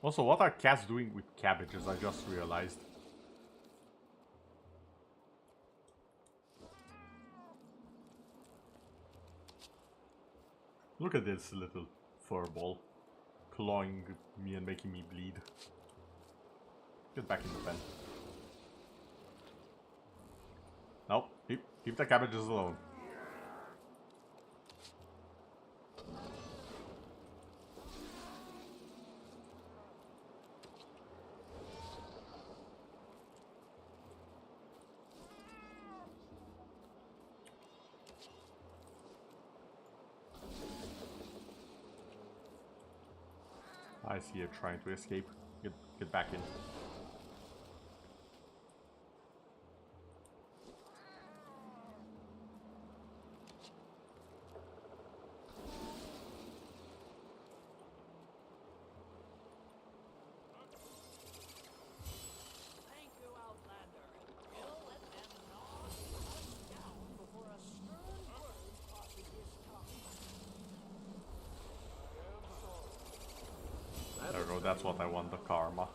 Also, what are cats doing with cabbages? I just realized. Look at this little furball clawing me and making me bleed. Get back in the pen. Nope, keep the cabbages alone. I see it trying to escape. Get back in. that's what I want, the karma.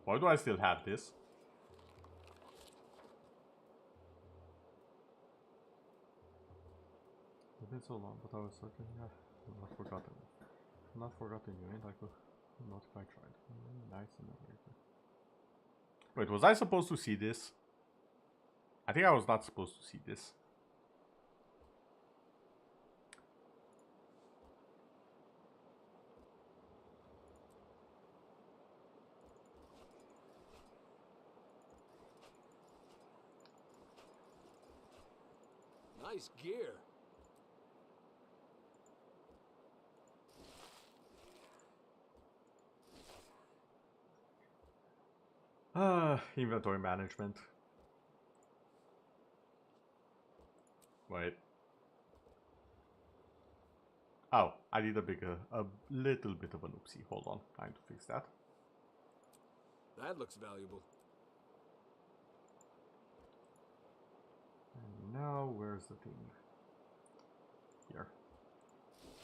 Why do I still have this? It's been so long, but I was certain I've not forgotten. I've not forgotten you, ain't I? Could not if I tried. Nice and everything. Wait, was I supposed to see this? I think I was not supposed to see this. Nice gear. Inventory management. Wait. Oh, I did a little bit of an oopsie. Hold on, I need to fix that. That looks valuable. And now, where's the thing? Here.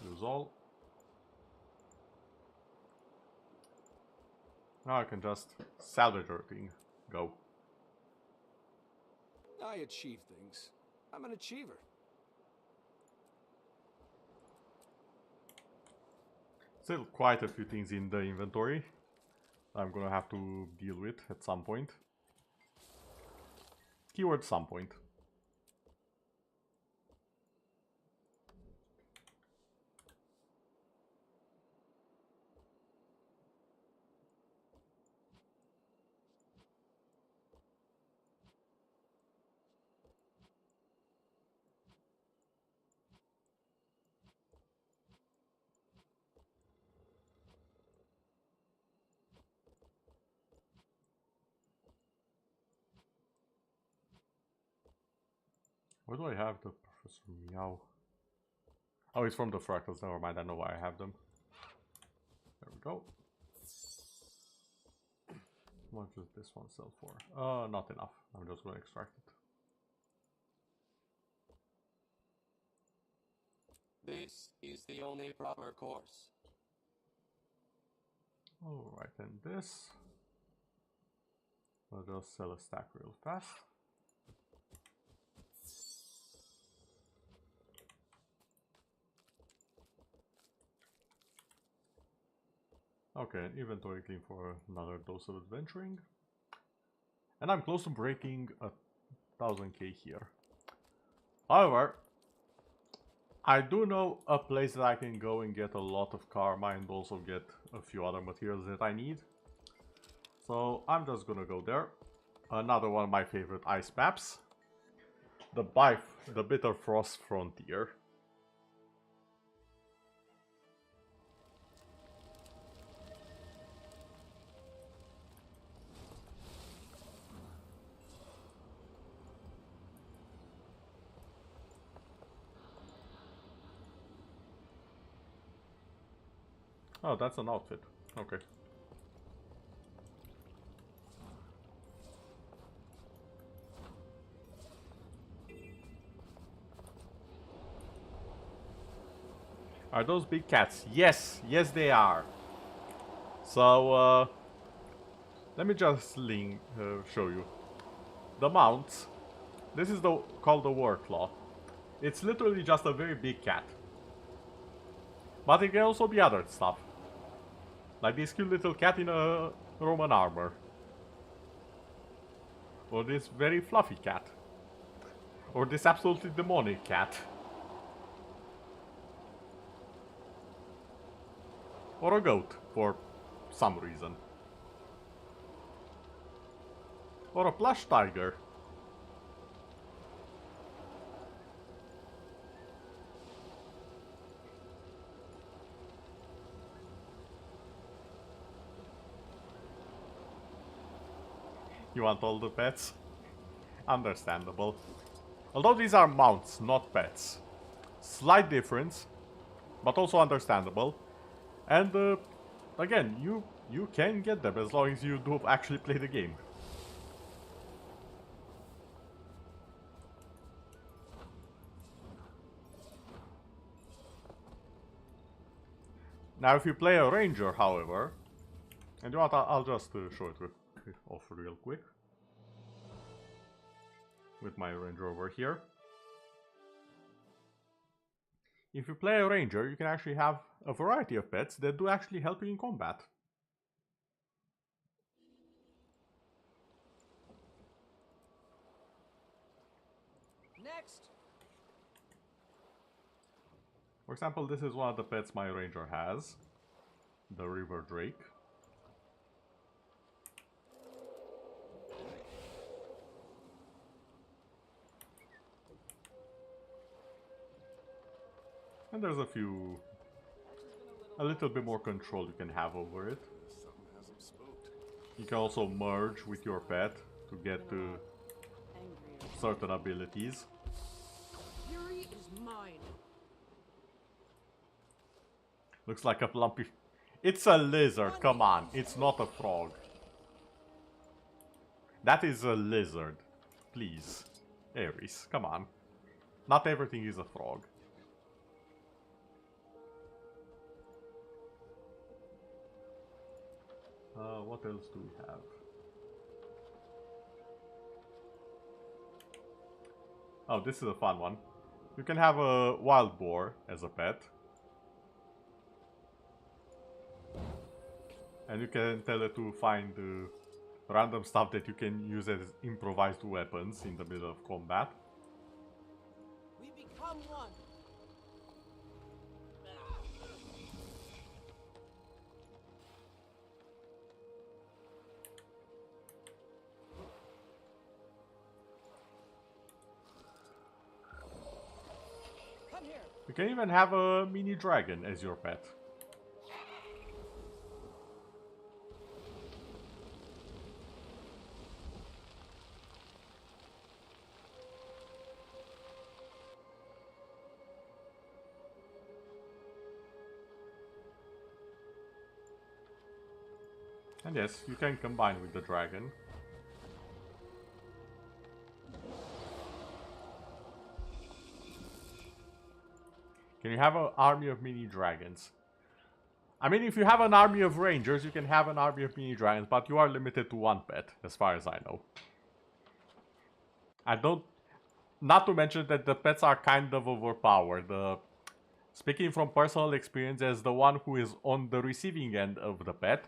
Use all. Now I can just salvage everything. Go. I achieve things. I'm an achiever. Still quite a few things in the inventory I'm gonna have to deal with at some point. Keyword some point. Where do I have the Professor Meow? Oh, it's from the fractals. Never mind, I know why I have them. There we go. How much does this one sell for? Not enough. I'm just going to extract it. This is the only proper course. Alright, and this. I'll just sell a stack real fast. Okay, inventory clean for another dose of adventuring. And I'm close to breaking 1000k here. However, I do know a place that I can go and get a lot of karma and also get a few other materials that I need. So I'm just gonna go there. Another one of my favorite ice maps. The Bitter Frost Frontier. Oh, that's an outfit. Okay. Are those big cats? Yes! Yes, they are! So, let me just show you. The mounts. This is called the War Claw. It's literally just a very big cat. But it can also be other stuff. Like this cute little cat in a Roman armor. Or this very fluffy cat. Or this absolutely demonic cat. Or a goat, for some reason. Or a plush tiger. You want all the pets? Understandable. Although these are mounts, not pets. Slight difference, but also understandable. And again, you can get them as long as you do actually play the game. Now, if you play a ranger, however, and you know what, I'll just show it off real quick with my ranger over here. If you play a ranger, you can actually have a variety of pets that do actually help you in combat. Next. For example, this is one of the pets my ranger has, the river drake. And there's a little bit more control you can have over it. You can also merge with your pet to get to certain abilities. Fury is mine. Looks like a lumpy... It's a lizard, come on. It's not a frog. That is a lizard. Please. Ares, come on. Not everything is a frog. What else do we have? Oh, this is a fun one. You can have a wild boar as a pet. And you can tell it to find random stuff that you can use as improvised weapons in the middle of combat. We become one. Come here. You can even have a mini dragon as your pet. And yes, you can combine with the dragon. Can you have an army of mini dragons? I mean, if you have an army of rangers, you can have an army of mini dragons, but you are limited to one pet, as far as I know. Not to mention that the pets are kind of overpowered. Speaking from personal experience as the one who is on the receiving end of the pet,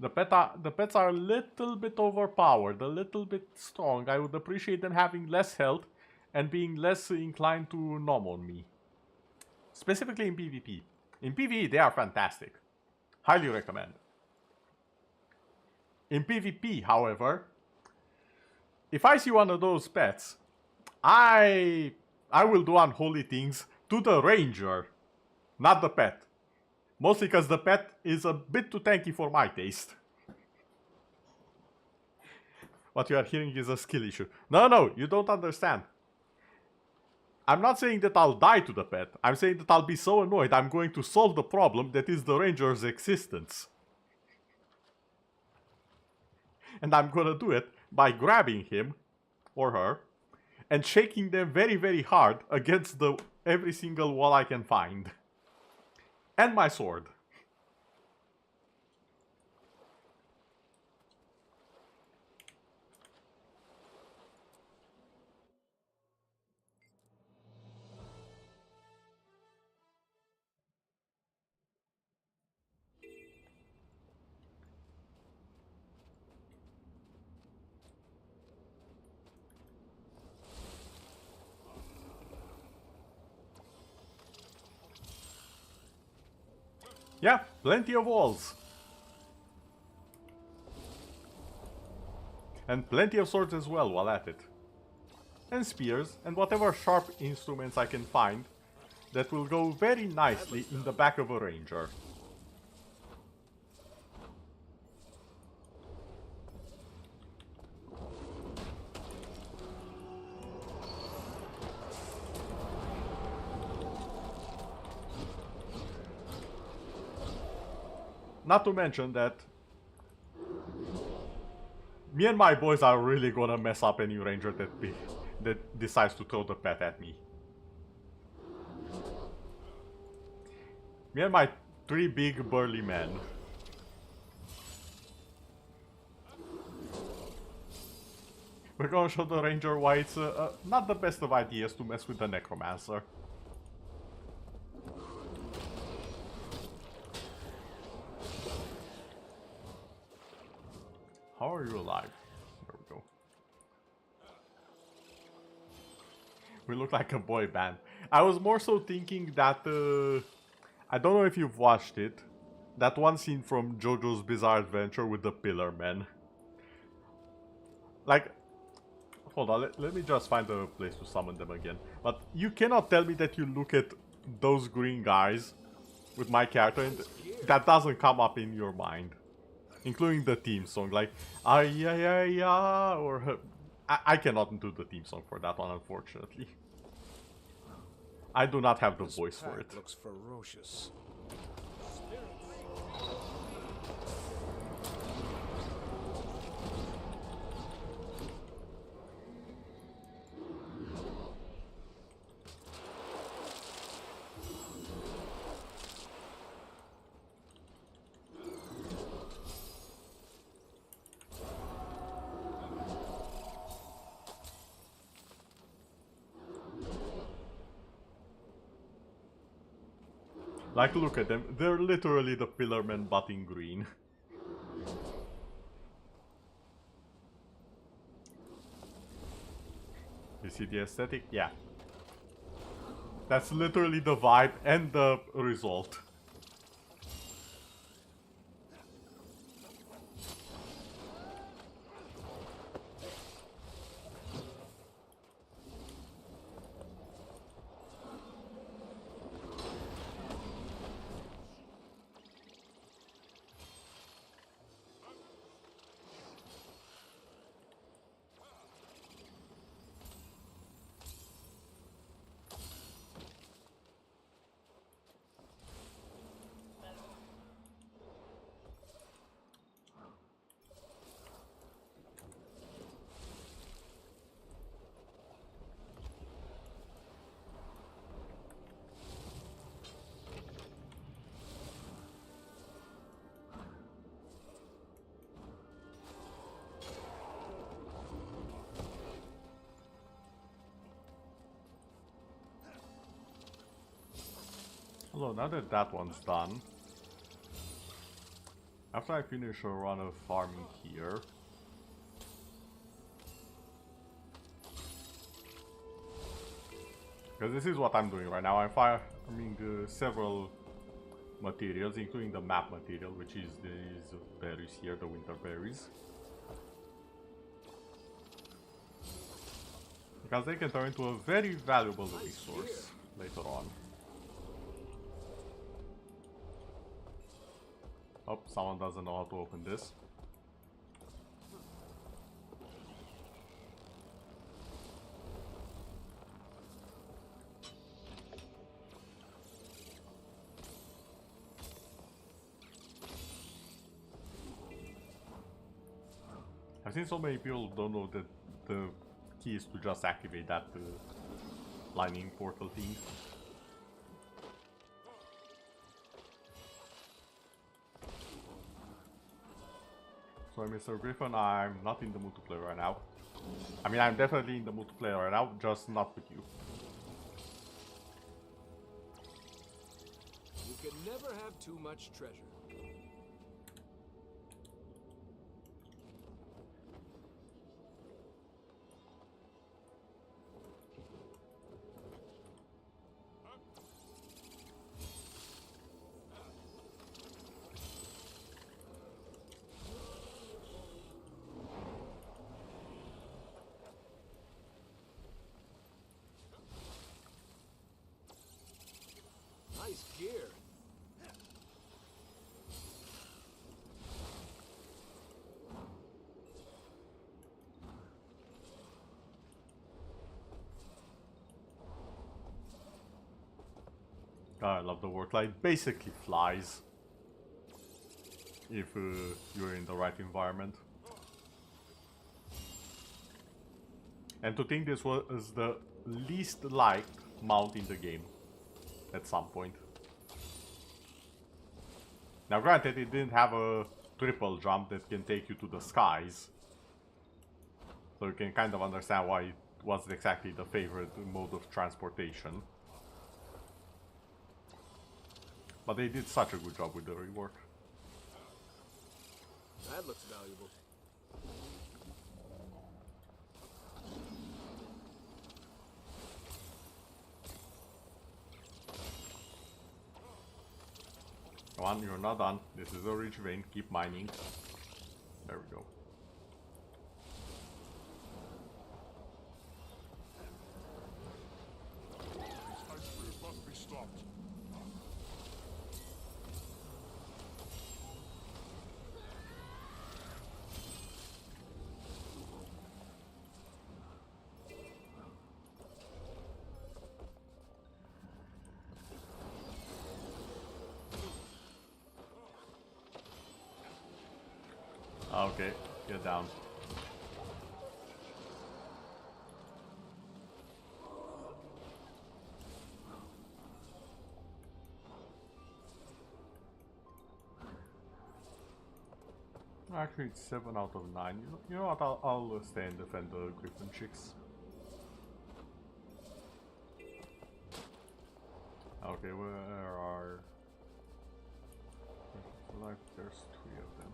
the pets are a little bit overpowered, a little bit strong. I would appreciate them having less health and being less inclined to nom on me. Specifically in PvP. In PvE, they are fantastic. Highly recommend. In PvP, however, if I see one of those pets, I will do unholy things to the ranger, not the pet. Mostly because the pet is a bit too tanky for my taste. What you are hearing is a skill issue. No, you don't understand. I'm not saying that I'll die to the pet. I'm saying that I'll be so annoyed I'm going to solve the problem that is the ranger's existence. And I'm gonna do it by grabbing him or her and shaking them very, very hard against every single wall I can find. And my sword. Yeah, plenty of walls. And plenty of swords as well while at it. And spears, and whatever sharp instruments I can find that will go very nicely in the back of a ranger. Not to mention that me and my boys are really gonna mess up any ranger that decides to throw the pet at me. Me and my 3 big burly men. We're gonna show the ranger why it's not the best of ideas to mess with the necromancer. How are you alive? There we go. We look like a boy band. I was more so thinking that, I don't know if you've watched it, that one scene from JoJo's Bizarre Adventure with the Pillar Men. Like, hold on, let me just find a place to summon them again. But you cannot tell me that you look at those green guys with my character and that doesn't come up in your mind. Including the theme song, like ay ay ay ay, or I cannot do the theme song for that one, unfortunately. I do not have the voice for it. Looks ferocious. Like, look at them. They're literally the Pillar Men but in green. You see the aesthetic? Yeah. That's literally the vibe and the result. Hello, now that that one's done, after I finish a run of farming here, because this is what I'm doing right now, I'm farming several materials, including the map material, which is these berries here, the winter berries. Because they can turn into a very valuable resource later on. Oh, someone doesn't know how to open this. I've seen so many people don't know that the key is to just activate that lightning portal thing. Sorry, Mr. Griffin, I'm not in the mood to play right now. I mean, I'm definitely in the mood to play right now, just not with you. You can never have too much treasure. Nice gear. God, I love the work. Like, basically flies. if you're in the right environment. And to think this was the least liked mount in the game at some point. Now granted, it didn't have a triple jump that can take you to the skies, so you can kind of understand why it wasn't exactly the favorite mode of transportation. But they did such a good job with the rework. That looks valuable. Come on, you're not done. This is a rich vein. Keep mining. There we go. Must be stopped. Okay, get down. Actually, it's 7 out of 9. You know what? I'll stay and defend the Griffin chicks. Okay, where are... Like, there's 3 of them.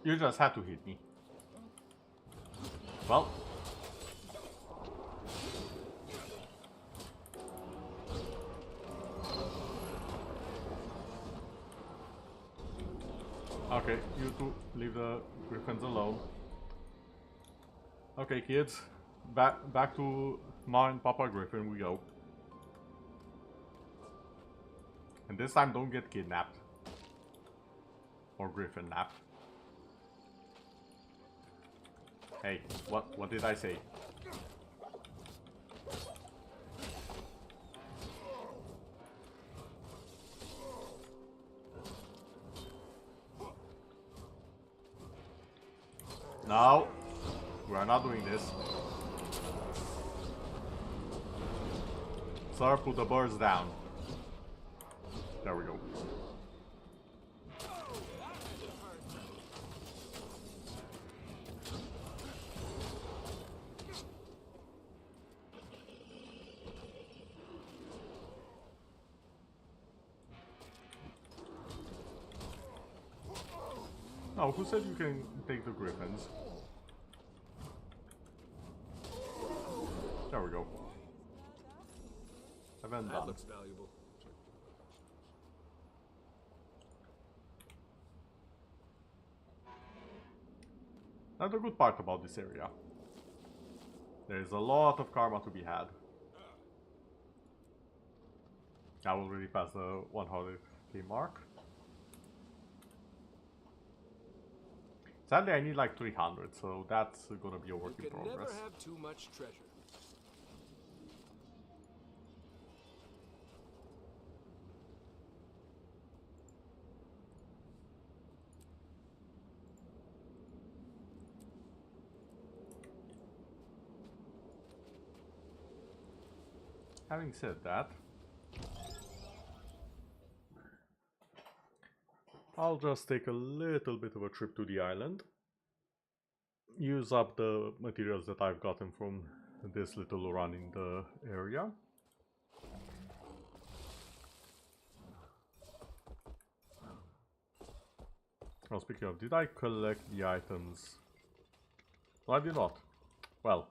You just had to hit me. Well. Okay, you two leave the griffins alone. Okay, kids, back to Ma and Papa Griffin we go. And this time don't get kidnapped. Or Griffin napped. Hey, what did I say? No, we are not doing this. Sir, put the birds down. There we go. Oh, who said you can take the griffins? There we go. Event done. That looks valuable. Now the good part about this area. There is a lot of karma to be had. I already passed the 100k mark. Sadly, I need like 300, so that's gonna be a work in progress. Never have too much treasure. Having said that, I'll just take a little bit of a trip to the island, use up the materials that I've gotten from this little run in the area. Well, speaking of, did I collect the items? No, I did not. Well,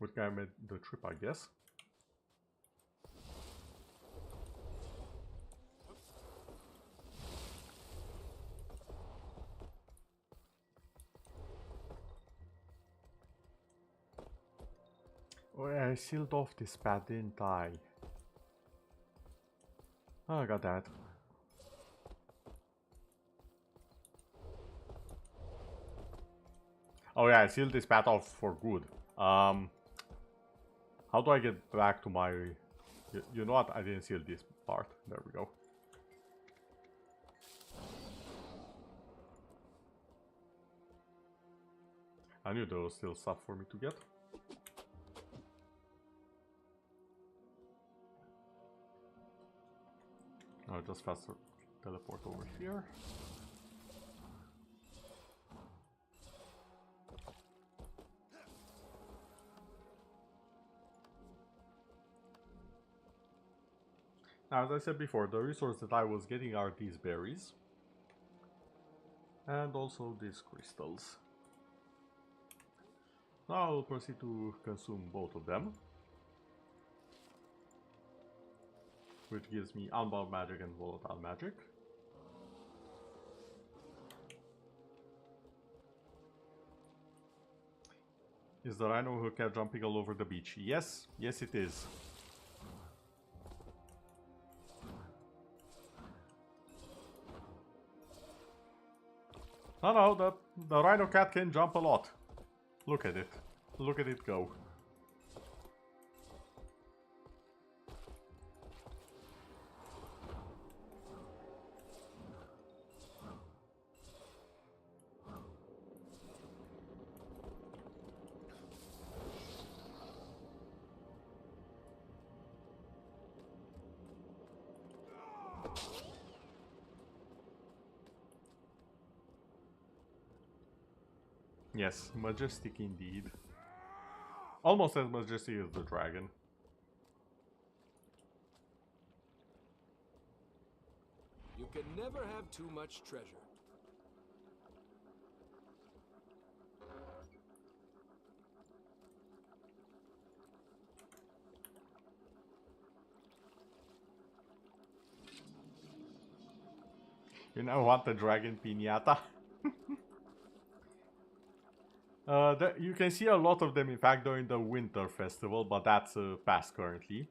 Which guy made the trip, I guess. Oh yeah, I sealed off this pad, didn't I? Oh, I got that. Oh yeah, I sealed this path off for good. How do I get back to my... You know what? I didn't seal this part. There we go. I knew there was still stuff for me to get. I'll just faster teleport over here. Now, as I said before, the resource that I was getting are these berries. And also these crystals. Now I'll proceed to consume both of them. Which gives me unbound magic and volatile magic. Is the rhino who kept jumping all over the beach? Yes, yes it is. No, the rhino cat can jump a lot. Look at it. Look at it go. Yes, majestic indeed. Almost as majestic as the dragon. You can never have too much treasure. You now want the dragon piñata? You can see a lot of them, in fact, during the Winter Festival, but that's past currently.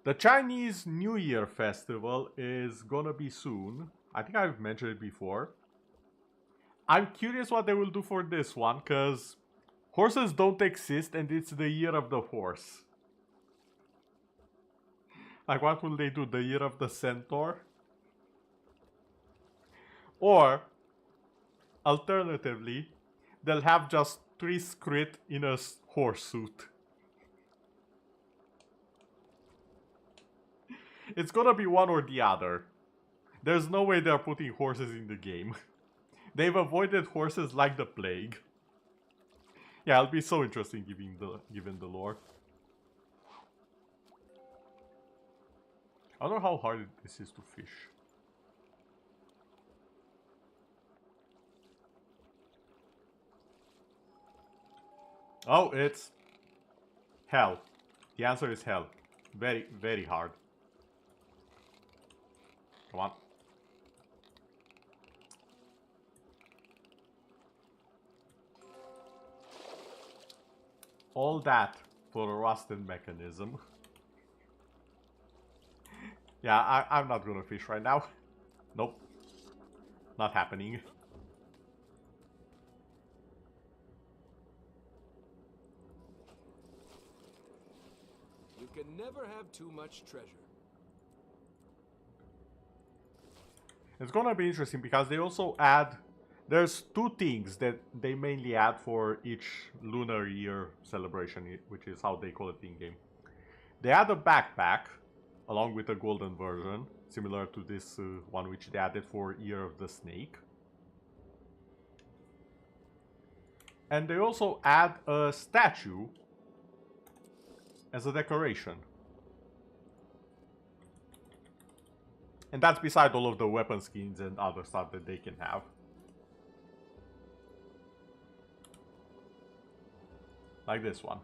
The Chinese New Year Festival is gonna be soon. I think I've mentioned it before. I'm curious what they will do for this one, because horses don't exist and it's the year of the horse. Like, what will they do? The year of the centaur? Or, alternatively, they'll have just 3 Skrit in a horse suit. It's gonna be one or the other. There's no way they're putting horses in the game. They've avoided horses like the plague. Yeah, it'll be so interesting given the lore. I don't know how hard this is to fish. Oh, it's hell. The answer is hell. Very, very hard. Come on. All that for a rusted mechanism. Yeah, I'm not gonna fish right now. Nope. Not happening. You can never have too much treasure. It's gonna be interesting because they also add... There's 2 things that they mainly add for each lunar year celebration, which is how they call it in-game. They add a backpack, along with a golden version, similar to this one which they added for Year of the Snake. And they also add a statue as a decoration. And that's beside all of the weapon skins and other stuff that they can have. Like this one.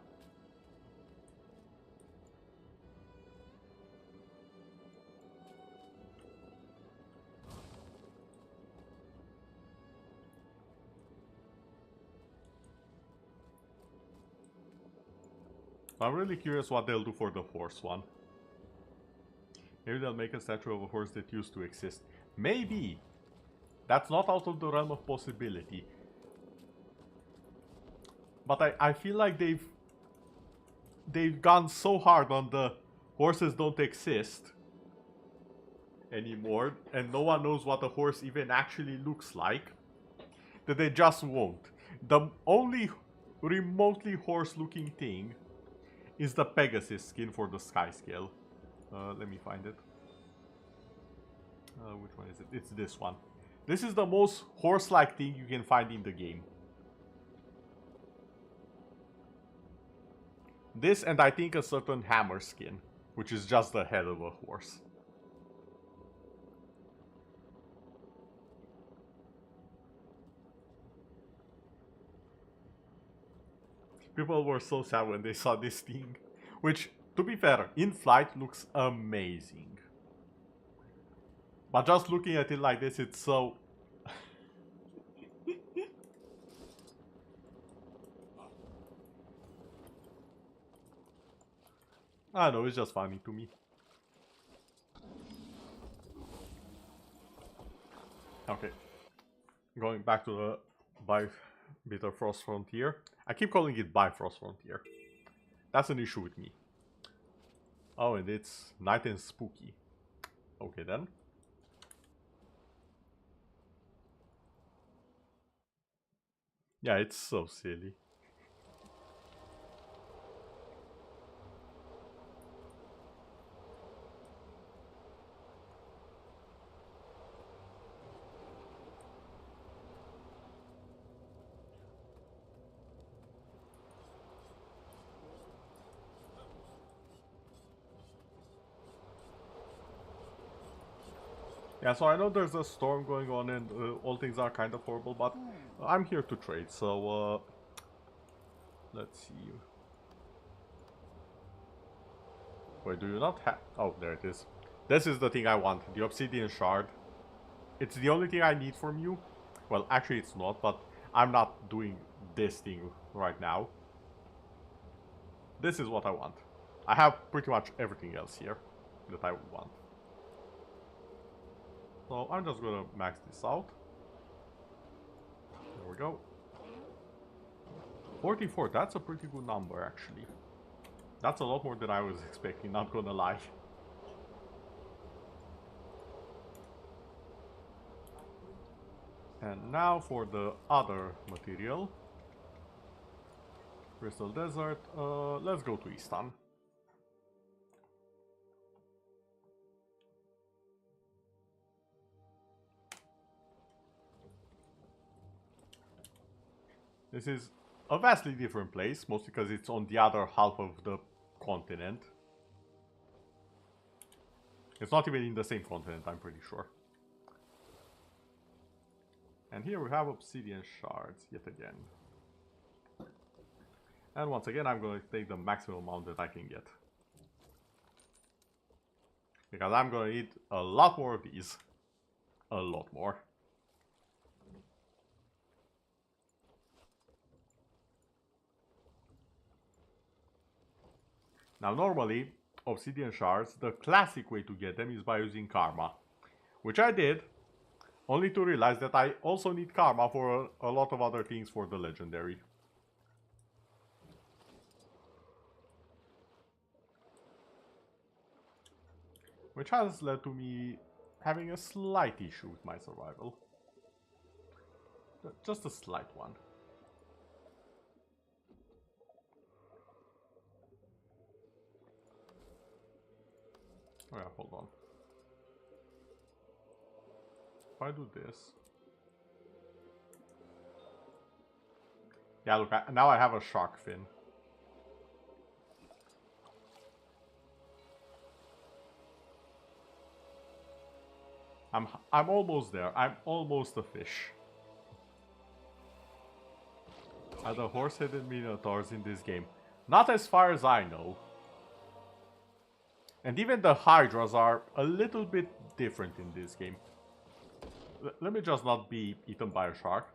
I'm really curious what they'll do for the horse one. Maybe they'll make a statue of a horse that used to exist. Maybe! That's not out of the realm of possibility. But I feel like they've gone so hard on the horses don't exist anymore, and no one knows what a horse even actually looks like, that they just won't. The only remotely horse-looking thing is the Pegasus skin for the Sky Scale. Let me find it. Which one is it? It's this one. This is the most horse-like thing you can find in the game. This, and I think a certain hammer skin, which is just the head of a horse. People were so sad when they saw this thing, which, to be fair, in flight looks amazing. But just looking at it like this, it's so... I don't know, it's just funny to me. Okay. Going back to the Bitter Frost Frontier. I keep calling it Bifrost Frontier. That's an issue with me. Oh, and it's night and spooky. Okay then. Yeah, it's so silly. Yeah, so I know there's a storm going on and all things are kind of horrible, but I'm here to trade, so let's see. Wait, do you not have... Oh, there it is. This is the thing I want, the obsidian shard. It's the only thing I need from you. Well, actually it's not, but I'm not doing this thing right now. This is what I want. I have pretty much everything else here that I want. So I'm just gonna max this out. There we go. 44, that's a pretty good number actually. That's a lot more than I was expecting, not gonna lie. And now for the other material. Crystal Desert, let's go to Easton. This is a vastly different place, mostly because it's on the other half of the continent. It's not even in the same continent, I'm pretty sure. And here we have obsidian shards, yet again. And once again, I'm going to take the maximum amount that I can get. Because I'm going to need a lot more of these. A lot more. Now normally, obsidian shards, the classic way to get them is by using karma. Which I did, only to realize that I also need karma for a lot of other things for the legendary. Which has led to me having a slight issue with my survival. Just a slight one. Oh yeah, hold on. If I do this... Yeah, look, now I have a shark fin. I'm almost there. I'm almost a fish. Are the horse-headed minotaurs in this game? Not as far as I know. And even the hydras are a little bit different in this game. Let me just not be eaten by a shark.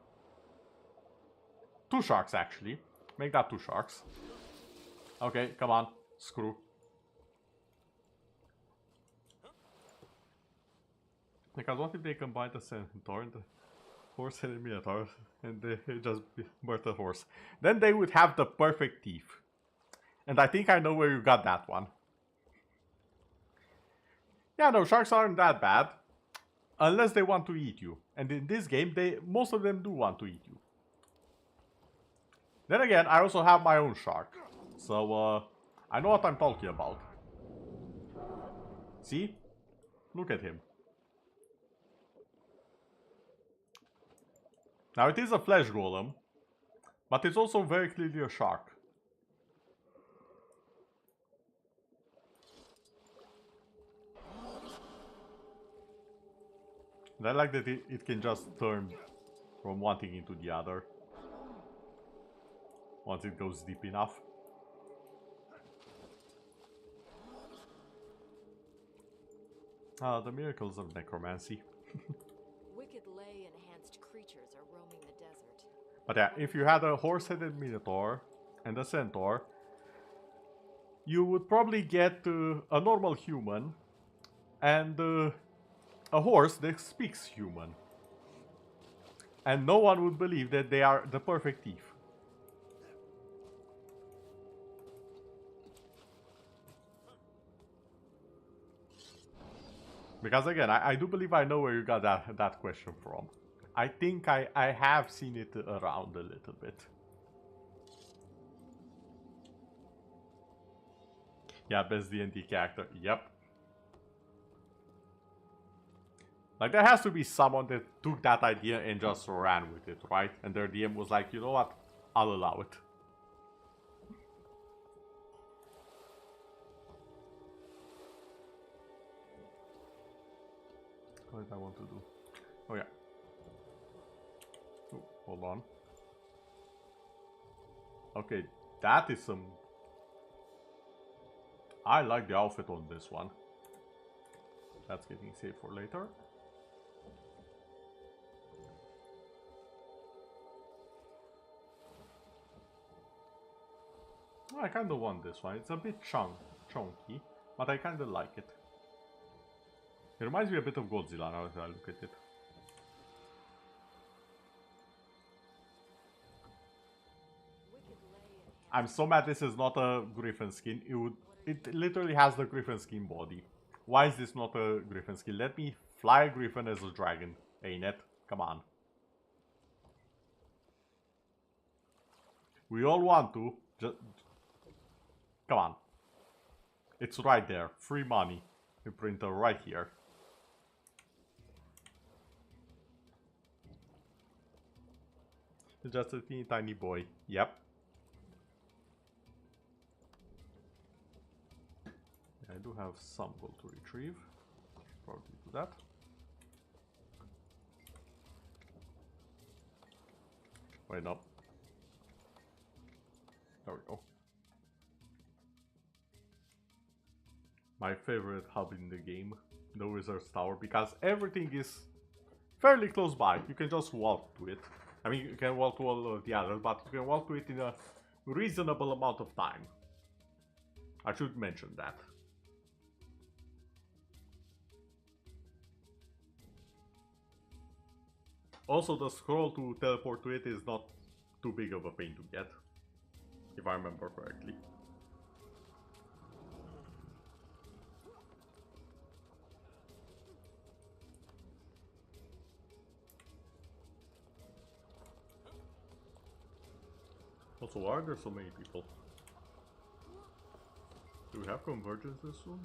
2 sharks, actually. Make that 2 sharks. Okay, come on. Screw. Because what if they combine the centaur and the horse and the minotaur and they just birth the horse? Then they would have the perfect teeth. And I think I know where you got that one. Yeah, no, sharks aren't that bad. Unless they want to eat you. And in this game, most of them do want to eat you. Then again, I also have my own shark. So, I know what I'm talking about. See? Look at him. Now, it is a flesh golem. But it's also very clearly a shark. And I like that it can just turn from one thing into the other. Once it goes deep enough. The miracles of necromancy. Wicked ley-enhanced creatures are roaming the desert. But yeah, if you had a horse-headed minotaur and a centaur, you would probably get a normal human and a horse that speaks human. And no one would believe that they are the perfect thief. Because again, I do believe I know where you got that question from. I think I have seen it around a little bit. Yeah, best D&D character. Yep. Like, there has to be someone that took that idea and just ran with it, right? And their DM was like, you know what? I'll allow it. What did I want to do? Oh, yeah. Oh, hold on. Okay, that is some... I like the outfit on this one. That's getting saved for later. I kind of want this one. It's a bit chunky, but I kind of like it. It reminds me a bit of Godzilla now that I look at it. I'm so mad this is not a griffin skin. It literally has the griffin skin body. Why is this not a griffin skin? Let me fly a griffin as a dragon. Ain't it? Come on. We all want to. Just come on. It's right there. Free money. The printer right here. Just a teeny tiny boy. Yep. I do have some gold to retrieve. Probably do that. Wait, no. There we go. My favorite hub in the game, the Wizard's Tower, because everything is fairly close by. You can just walk to it. I mean, you can walk to all of the others, but you can walk to it in a reasonable amount of time. I should mention that. Also, the scroll to teleport to it is not too big of a pain to get, if I remember correctly. Also, why are there so many people? Do we have convergence this soon?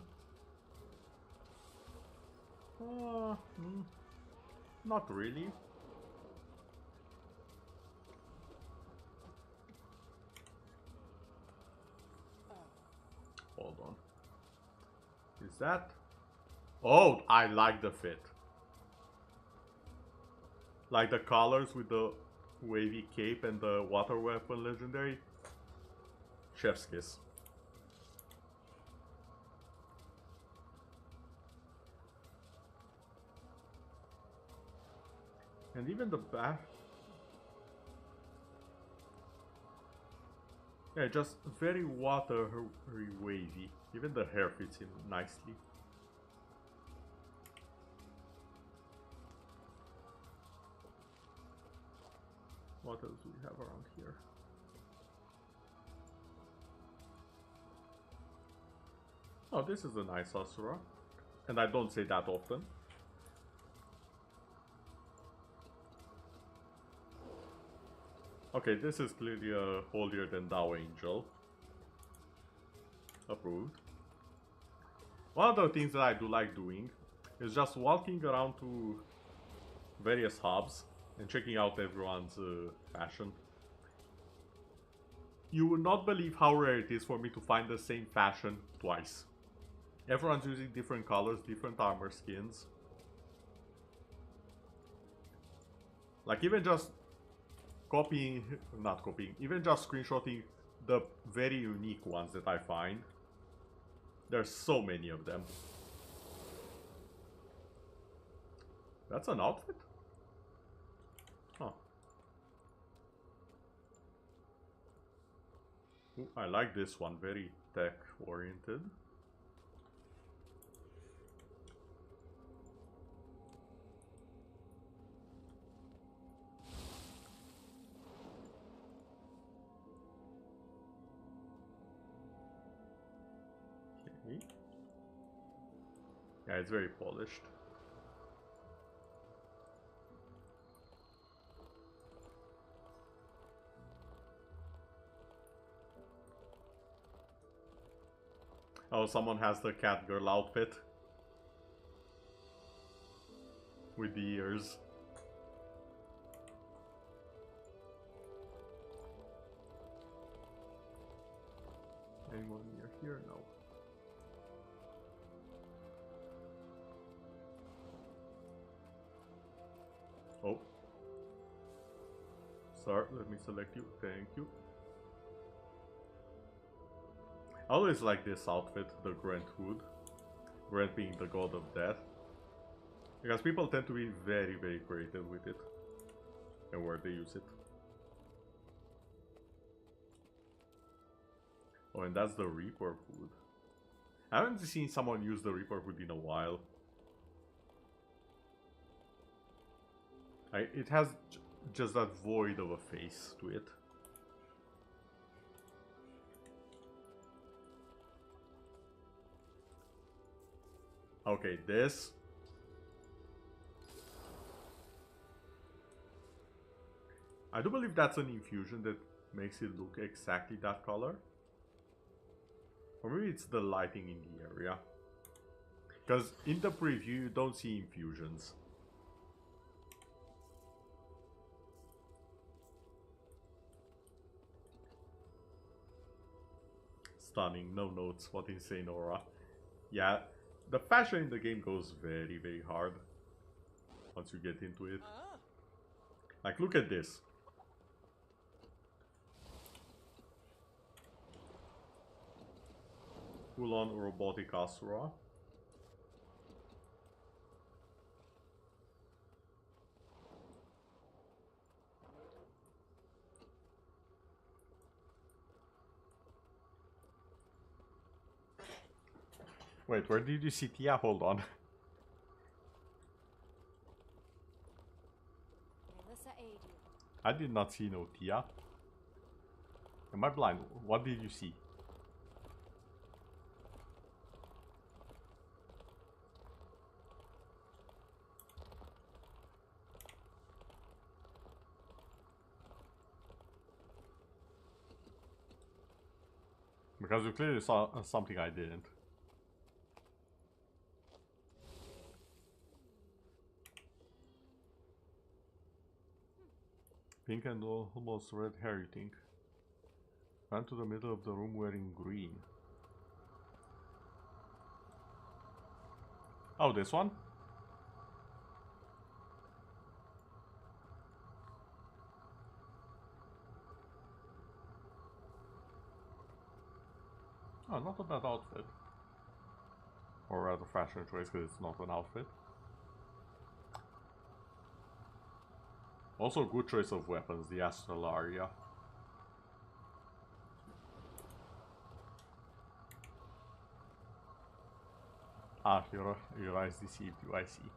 Not really. Hold on. Is that? Oh, I like the fit. Like the colors with the wavy cape and the water weapon legendary. Chef's kiss. And even the back. Yeah, just very watery wavy. Even the hair fits in nicely. What else do we have around here? Oh, this is a nice Asura. And I don't say that often. Okay, this is clearly a holier than thou angel. Approved. One of the things that I do like doing is just walking around to various hubs and checking out everyone's fashion. You will not believe how rare it is for me to find the same fashion twice. Everyone's using different colors, different armor skins. Like even just even just screenshotting the very unique ones that I find. There's so many of them. That's an outfit? Huh. Ooh, I like this one, very tech oriented. Okay. Yeah, it's very polished. Oh, someone has the cat girl outfit. With the ears. Anyone near here? No. Oh. Sir, let me select you. Thank you. I always like this outfit, the Grant Hood. Grant being the god of death. Because people tend to be very, very creative with it. And where they use it. Oh, and that's the Reaper Hood. I haven't seen someone use the Reaper Hood in a while. It has just that void of a face to it. Okay, this. I do believe that's an infusion that makes it look exactly that color. Or maybe it's the lighting in the area. Because in the preview you don't see infusions. Stunning, no notes, what insane aura. Yeah, the fashion in the game goes very, very hard. Once you get into it. Like, look at this. Full-on robotic Asura. Wait, where did you see Tia? Hold on. I did not see no Tia. Am I blind? What did you see? Because you clearly saw something I didn't. Pink and almost red hair, you think? Ran to the middle of the room wearing green. Oh, this one? Oh, not a bad outfit. Or rather fashion choice, because it's not an outfit. Also good choice of weapons, the Astralaria. Ah, your eyes deceived you, I see.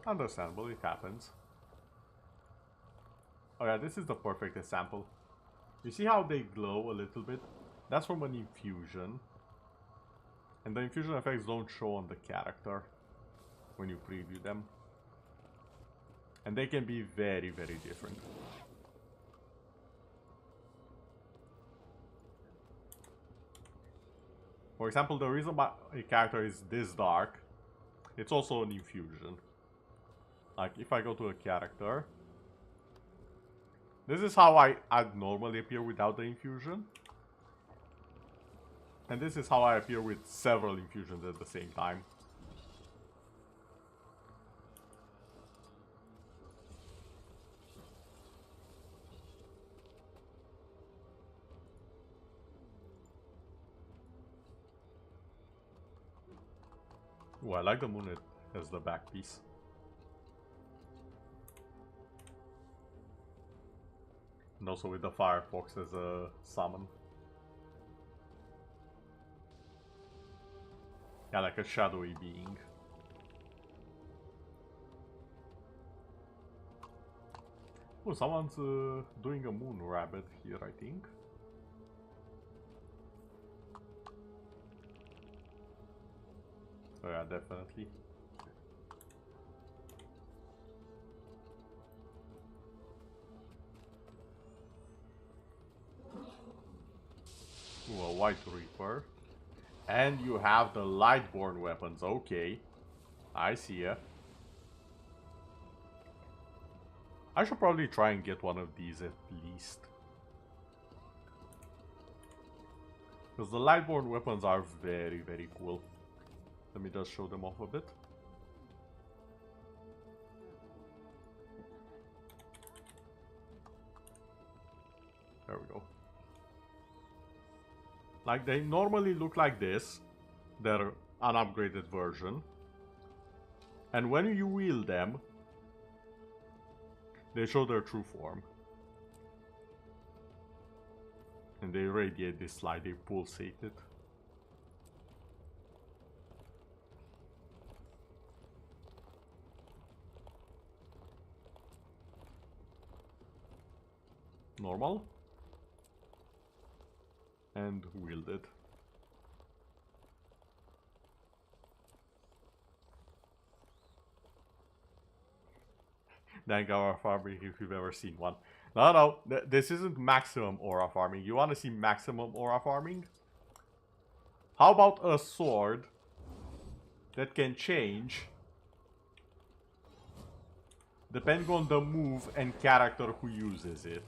Understandable, it happens. Oh yeah, this is the perfect example. You see how they glow a little bit? That's from an infusion. And the infusion effects don't show on the character when you preview them. And they can be very, very different. For example, the reason why a character is this dark, it's also an infusion. Like, if I go to a character, this is how I'd normally appear without the infusion. And this is how I appear with several infusions at the same time. Ooh, I like the moon as the back piece. And also with the Firefox as a summon. Yeah, like a shadowy being. Oh, someone's doing a moon rabbit here, I think. Oh yeah, definitely. Ooh, a White Reaper. And you have the Lightborn weapons, okay. I see ya. I should probably try and get one of these at least. Because the Lightborn weapons are very, very cool. Let me just show them off a bit. There we go. Like, they normally look like this. They're an upgraded version. And when you wield them, they show their true form. And they radiate this light, they pulsate it. Normal. And wielded. Dang aura farming if you've ever seen one. No, this isn't maximum aura farming. You want to see maximum aura farming? How about a sword that can change depending on the move and character who uses it?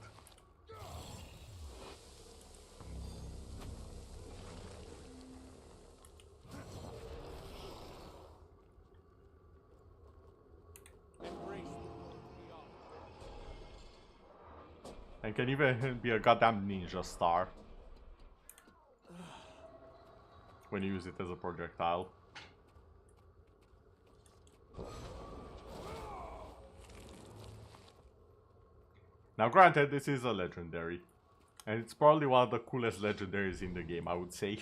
And can even be a goddamn ninja star when you use it as a projectile. Now granted, this is a legendary. And it's probably one of the coolest legendaries in the game, I would say.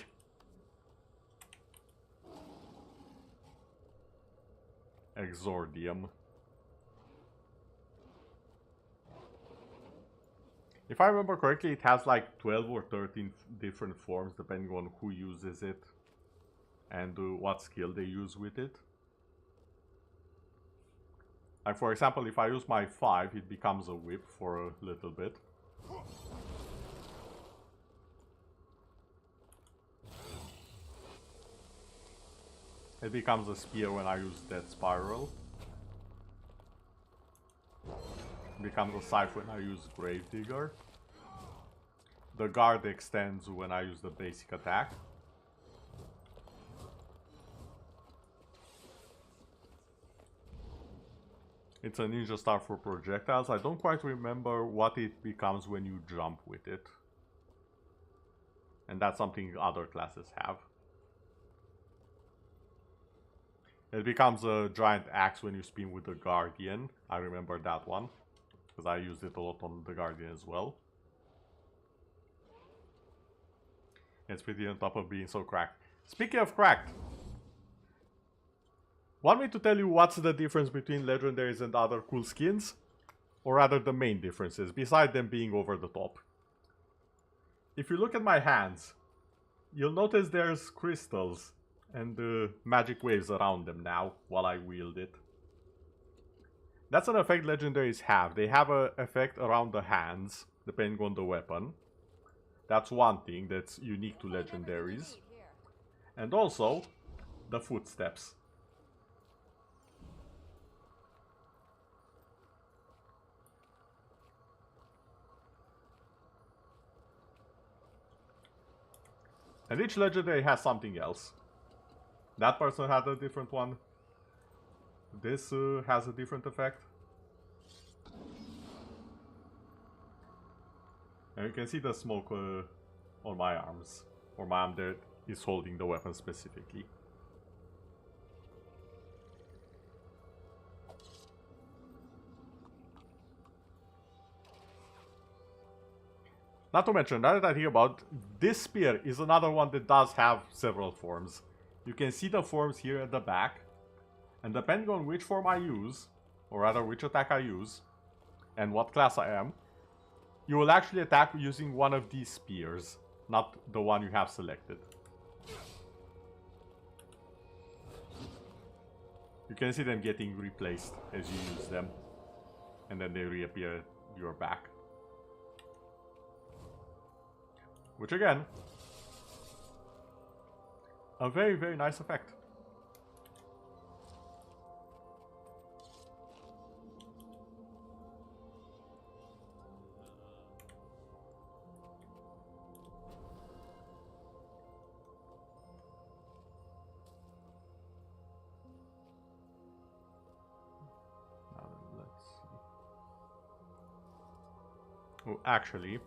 Exordium. If I remember correctly, it has like 12 or 13 different forms depending on who uses it and what skill they use with it. Like for example, if I use my 5, it becomes a whip for a little bit. It becomes a spear when I use Death Spiral. It becomes a scythe when I use Gravedigger. The guard extends when I use the basic attack. It's a ninja star for projectiles. I don't quite remember what it becomes when you jump with it. And that's something other classes have. It becomes a giant axe when you spin with the Guardian. I remember that one, because I used it a lot on the Guardian as well. It's pretty on top of being so cracked. Speaking of cracked, Want me to tell you what's the difference between legendaries and other cool skins? Or rather the main differences, beside them being over the top. If you look at my hands, you'll notice there's crystals and magic waves around them now while I wield it. That's an effect legendaries have. They have an effect around the hands, depending on the weapon. That's one thing that's unique to legendaries. And also, the footsteps. And each legendary has something else. That person had a different one. This has a different effect. And you can see the smoke on my arms. Or my arm that is holding the weapon specifically. Not to mention, now that I think about, this spear is another one that does have several forms. You can see the forms here at the back. And depending on which form I use, or rather which attack I use, and what class I am, you will actually attack using one of these spears, not the one you have selected. You can see them getting replaced as you use them, and then they reappear at your back. Which again, a very, very nice effect. Oh, actually,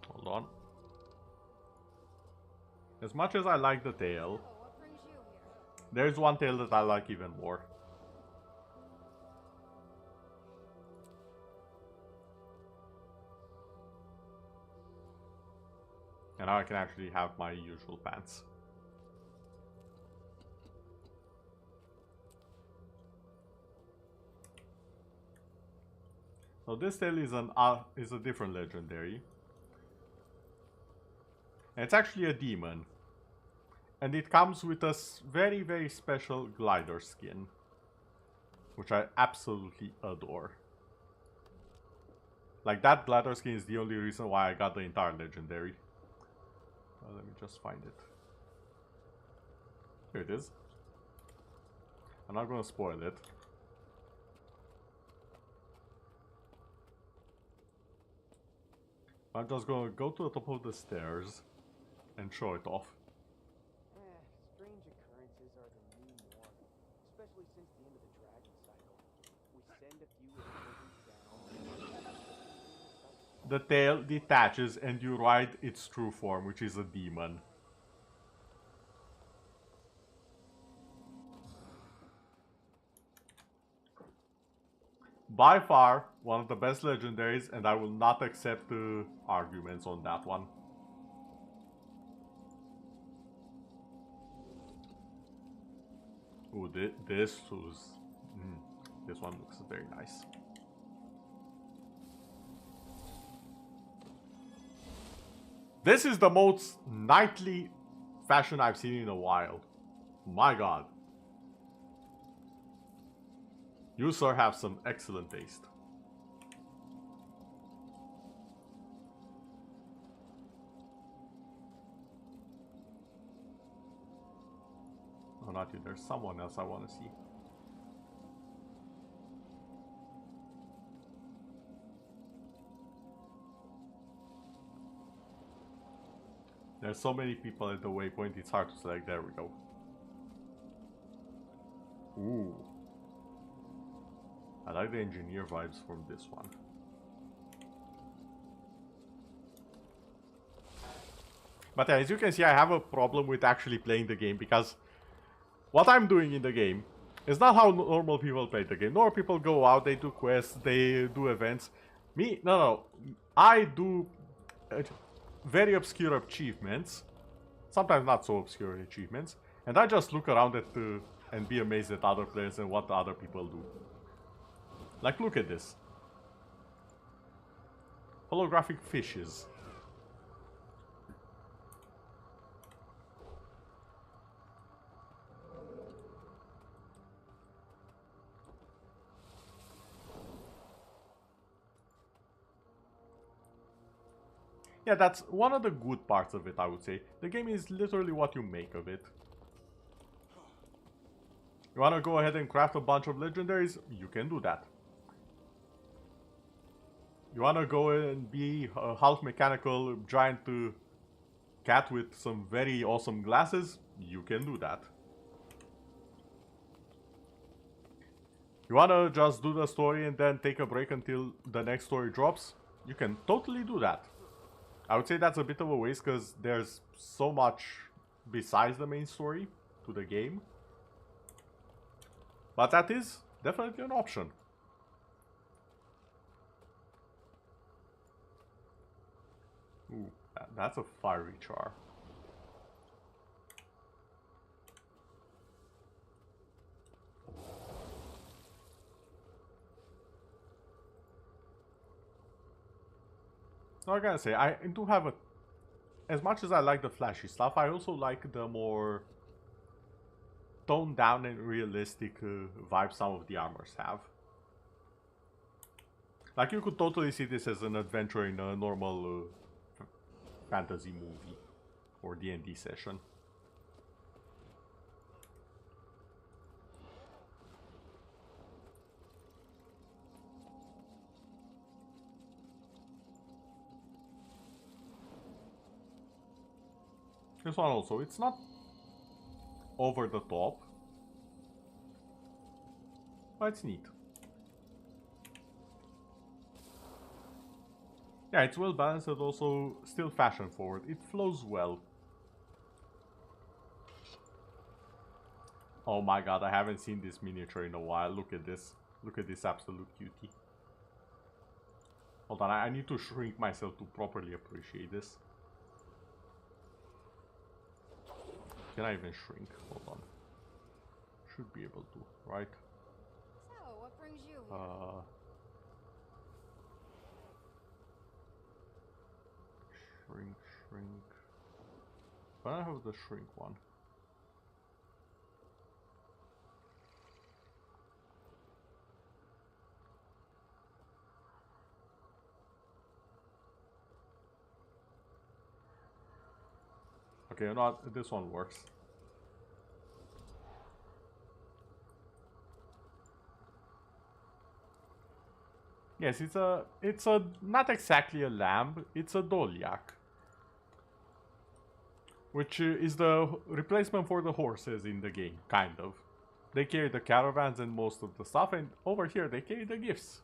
hold on. As much as I like the tail, there's one tail that I like even more. And now I can actually have my usual pants. So this tail is a different legendary. And it's actually a demon. And it comes with a very, very special glider skin, which I absolutely adore. Like, that glider skin is the only reason why I got the entire legendary. Let me just find it. Here it is. I'm not gonna spoil it. I'm just gonna go to the top of the stairs and show it off. Strange occurrences are the new norm, especially since the end of the dragon cycle. We send a few down. The tail detaches and you ride its true form, which is a demon. By far, one of the best legendaries, and I will not accept arguments on that one. Ooh, this one looks very nice. This is the most knightly fashion I've seen in a while. My god. You, sir, have some excellent taste. Oh, not you. There's someone else I want to see. There's so many people at the waypoint, it's hard to select. There we go. Ooh. I like the engineer vibes from this one. But as you can see, I have a problem with actually playing the game, because what I'm doing in the game is not how normal people play the game. Normal people go out, they do quests, they do events. Me, no. I do very obscure achievements, sometimes not so obscure achievements, and I just look around at and be amazed at other players and what other people do. Like, look at this. Holographic fishes. Yeah, that's one of the good parts of it, I would say. The game is literally what you make of it. You wanna go ahead and craft a bunch of legendaries? You can do that. You wanna go and be a half mechanical giant cat with some very awesome glasses? You can do that. You wanna just do the story and then take a break until the next story drops? You can totally do that. I would say that's a bit of a waste because there's so much besides the main story to the game. But that is definitely an option. Ooh, that's a fiery char. So I gotta say, I do have a... As much as I like the flashy stuff, I also like the more toned down and realistic vibe some of the armors have. Like, you could totally see this as an adventure in a normal fantasy movie or D&D session. This one also, it's not over the top, but it's neat. Yeah, it's well balanced and also still fashion forward. It flows well. Oh my god, I haven't seen this miniature in a while. Look at this. Look at this absolute cutie. Hold on, I need to shrink myself to properly appreciate this. Can I even shrink? Hold on. Should be able to, right? So, what brings you here? Shrink. But I have the shrink one. Okay, you know what? This one works. Yes, it's a not exactly a lamb, it's a Doliak. Which is the replacement for the horses in the game, kind of. They carry the caravans and most of the stuff, and over here they carry the gifts.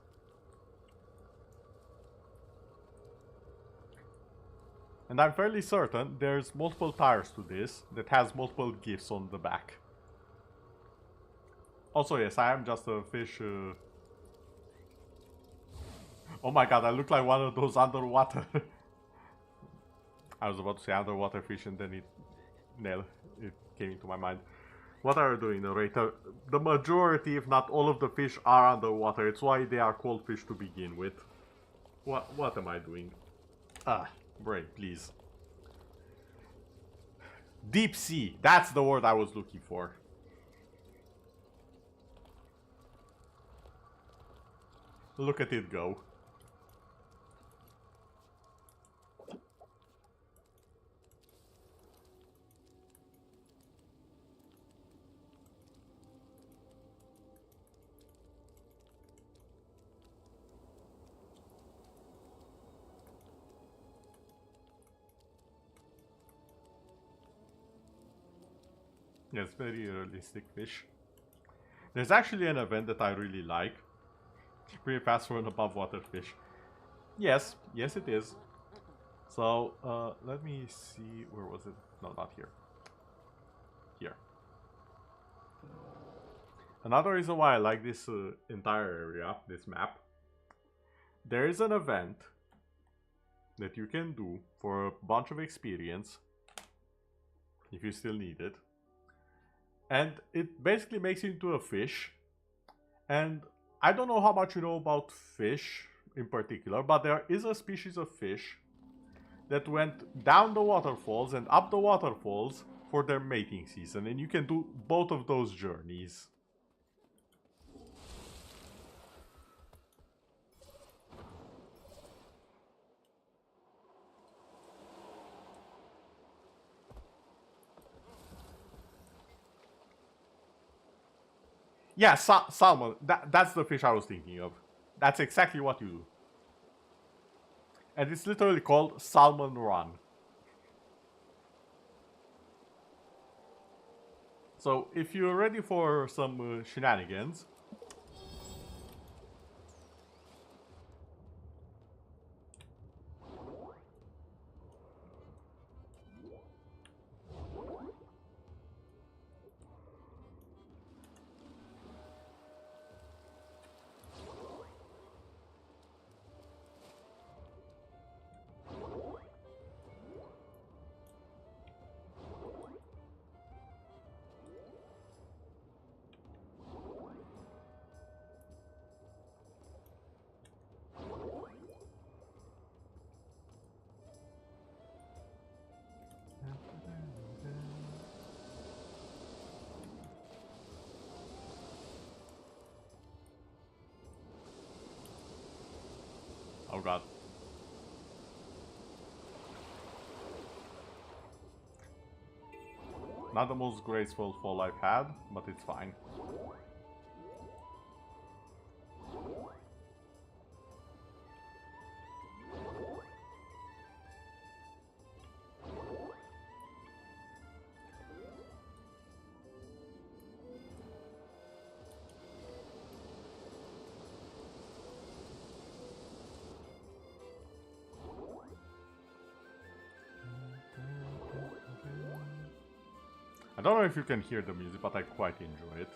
And I'm fairly certain there's multiple tires to this that has multiple gifts on the back. Also, yes, I am just a fish. Oh my god, I look like one of those underwater. I was about to say underwater fish and then it came into my mind. What are you doing, narrator? The majority, if not all of the fish are underwater. It's why they are called fish to begin with. What am I doing? Ah, brain, please. Deep sea. That's the word I was looking for. Look at it go. Yes, very realistic fish. There's actually an event that I really like. Pretty fast for an above water fish. Yes, yes it is. So, let me see, where was it? No, not here. Here. Another reason why I like this entire area, this map, there is an event that you can do for a bunch of experience, if you still need it. and it basically makes you into a fish. And I don't know how much you know about fish in particular, but there is a species of fish that went down the waterfalls and up the waterfalls for their mating season, and you can do both of those journeys. Yeah, salmon. That's the fish I was thinking of. That's exactly what you do. And it's literally called Salmon Run. So if you're ready for some shenanigans, oh god. Not the most graceful fall I've had, but it's fine. I don't know if you can hear the music, but I quite enjoy it.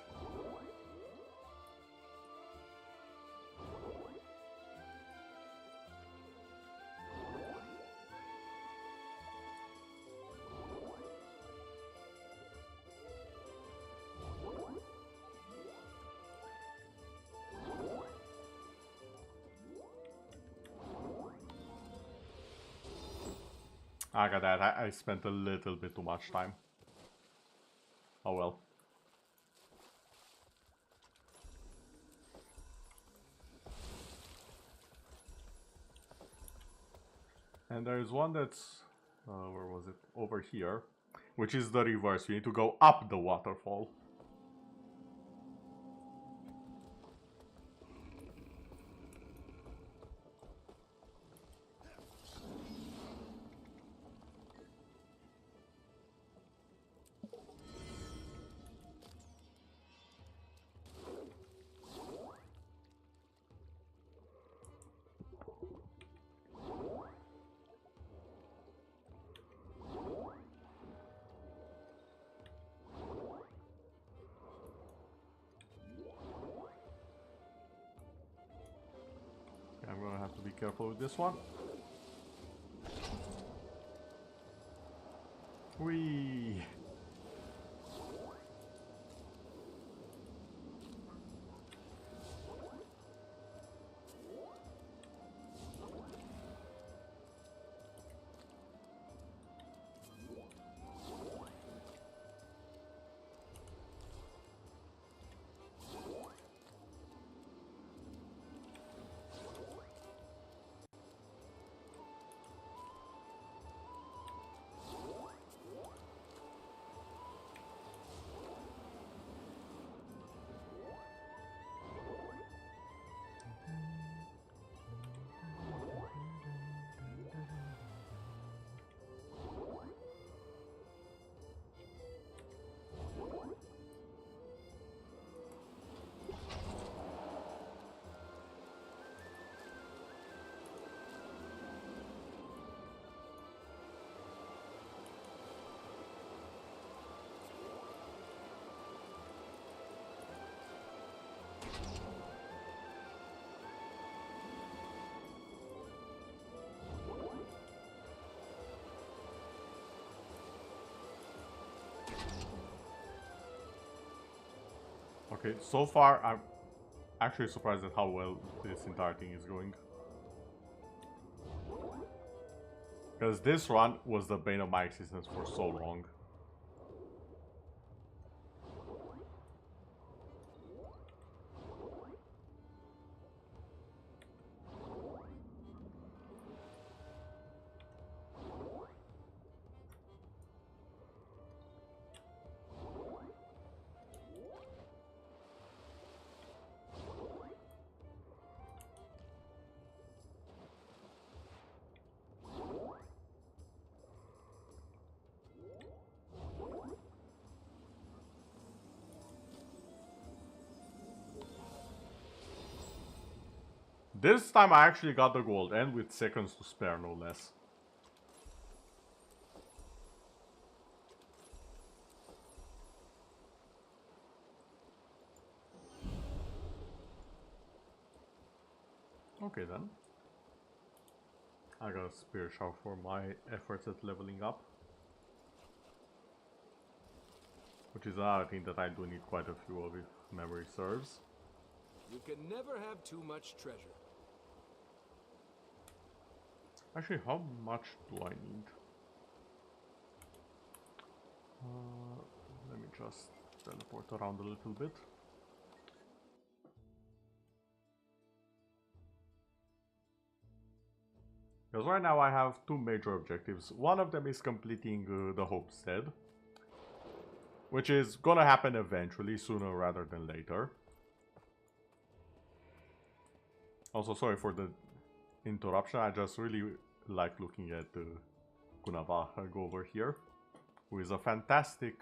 I got that. I spent a little bit too much time. Oh well. And there's one that's... where was it? Over here. Which is the reverse. We need to go up the waterfall. I'm gonna have to be careful with this one. Whee! Okay, so far I'm actually surprised at how well this entire thing is going. Because this run was the bane of my existence for so long. This time I actually got the gold, and with seconds to spare, no less. Okay then. I got a spirit shower for my efforts at leveling up. Which is another thing that I do need quite a few of if memory serves. You can never have too much treasure. Actually, how much do I need? Let me just teleport around a little bit. Because right now I have two major objectives. One of them is completing the homestead, which is gonna happen eventually, sooner rather than later. Also, sorry for the interruption, I just really like looking at Kunava go over here, who is a fantastic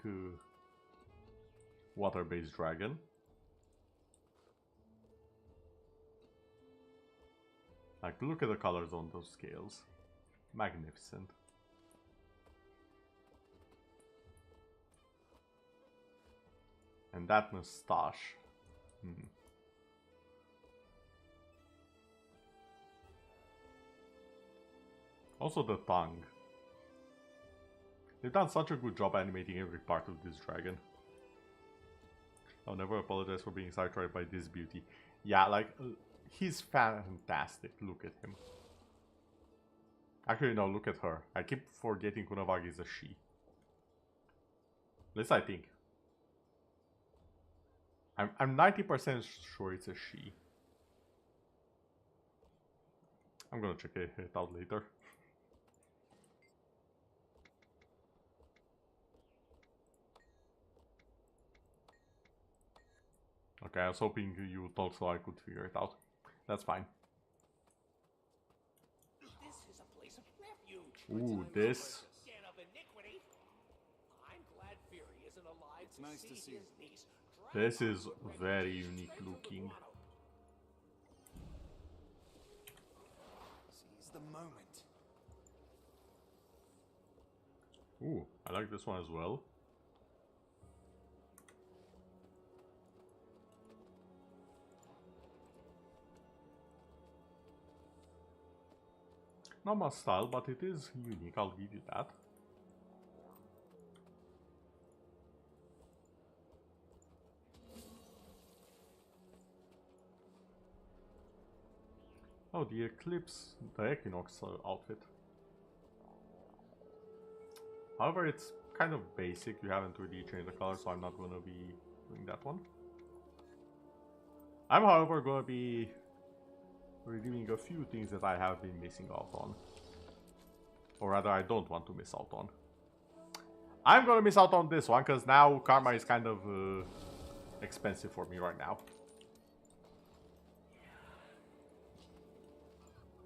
water-based dragon. Like, look at the colors on those scales. Magnificent. And that moustache. Also the tongue. They've done such a good job animating every part of this dragon. I'll never apologize for being sidetracked by this beauty. Yeah, like, he's fantastic. Look at him. Actually, no, look at her. I keep forgetting Kunavagi is a she. At least I think. I'm 90% sure it's a she. I'm gonna check it out later. Okay, I was hoping you would talk so I could figure it out. That's fine. This is a place of refuge. Ooh, this. Den of iniquity. I'm glad Fury isn't alive. It's nice to see his niece. This is very unique looking. Seize the moment. Ooh, I like this one as well. Not my style, but it is unique, I'll give you that. Oh, the Eclipse, the Equinox outfit. However, it's kind of basic, you haven't really changed the color, so I'm not gonna be doing that one. I'm, however, gonna be reviewing a few things that I have been missing out on. Or rather, I don't want to miss out on. I'm gonna miss out on this one, because now karma is kind of expensive for me right now.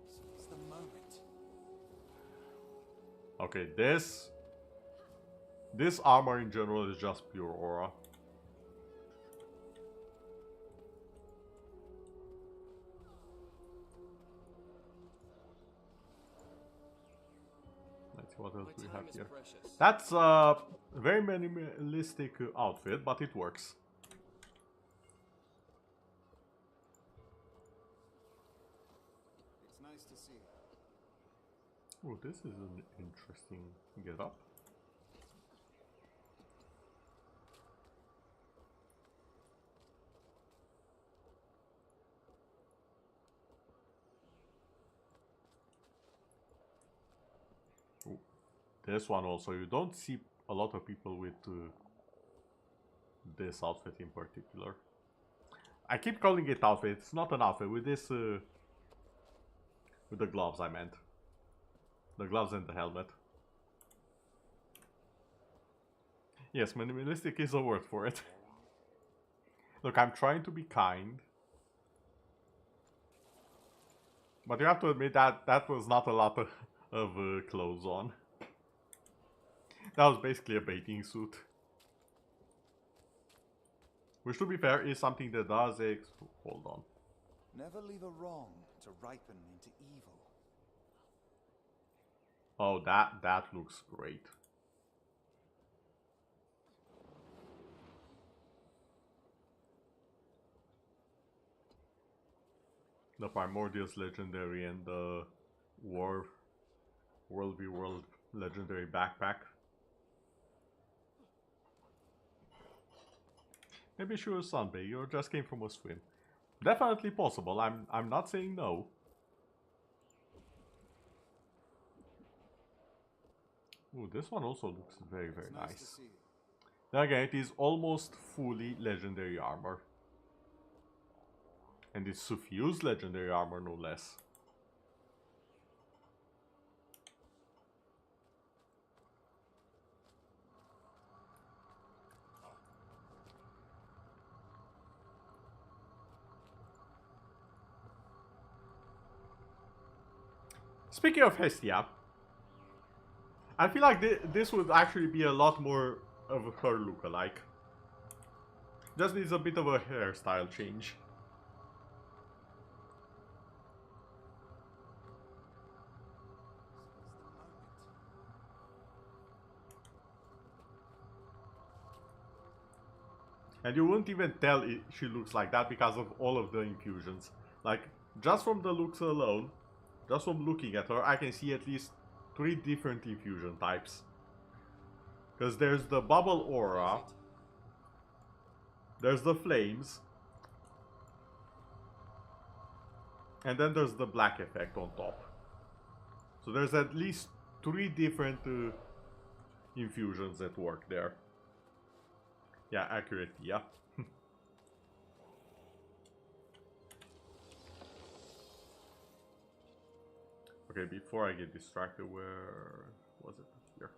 Seize the moment. Okay, this armor in general is just pure aura. Let's see what else we have here. That's a very minimalistic outfit, but it works. It's nice to see. Oh, this is an interesting get-up. This one also, you don't see a lot of people with this outfit in particular. I keep calling it outfit, it's not an outfit, with this, with the gloves I meant. The gloves and the helmet. Yes, minimalistic is a word for it. Look, I'm trying to be kind. But you have to admit that that was not a lot of clothes on. That was basically a bathing suit. Which, to be fair, is something that does hold on. Never leave a wrong to ripen into evil. Oh, that looks great. The Primordials Legendary and the World v World Legendary backpack. Maybe she was sunbathe or just came from a swim. Definitely possible. I'm not saying no. Ooh, this one also looks very nice. Then again, it is almost fully legendary armor. And it's suffused legendary armor, no less. Speaking of Hestia, I feel like this would actually be a lot more of her look-alike. Just needs a bit of a hairstyle change. And you wouldn't even tell she looks like that because of all of the infusions. Like, just from the looks alone, just from looking at her, I can see at least 3 different infusion types. Because there's the bubble aura, there's the flames, and then there's the black effect on top. So there's at least 3 different infusions that work there. Yeah, accurate, yeah. Okay, before I get distracted, where was it? Here.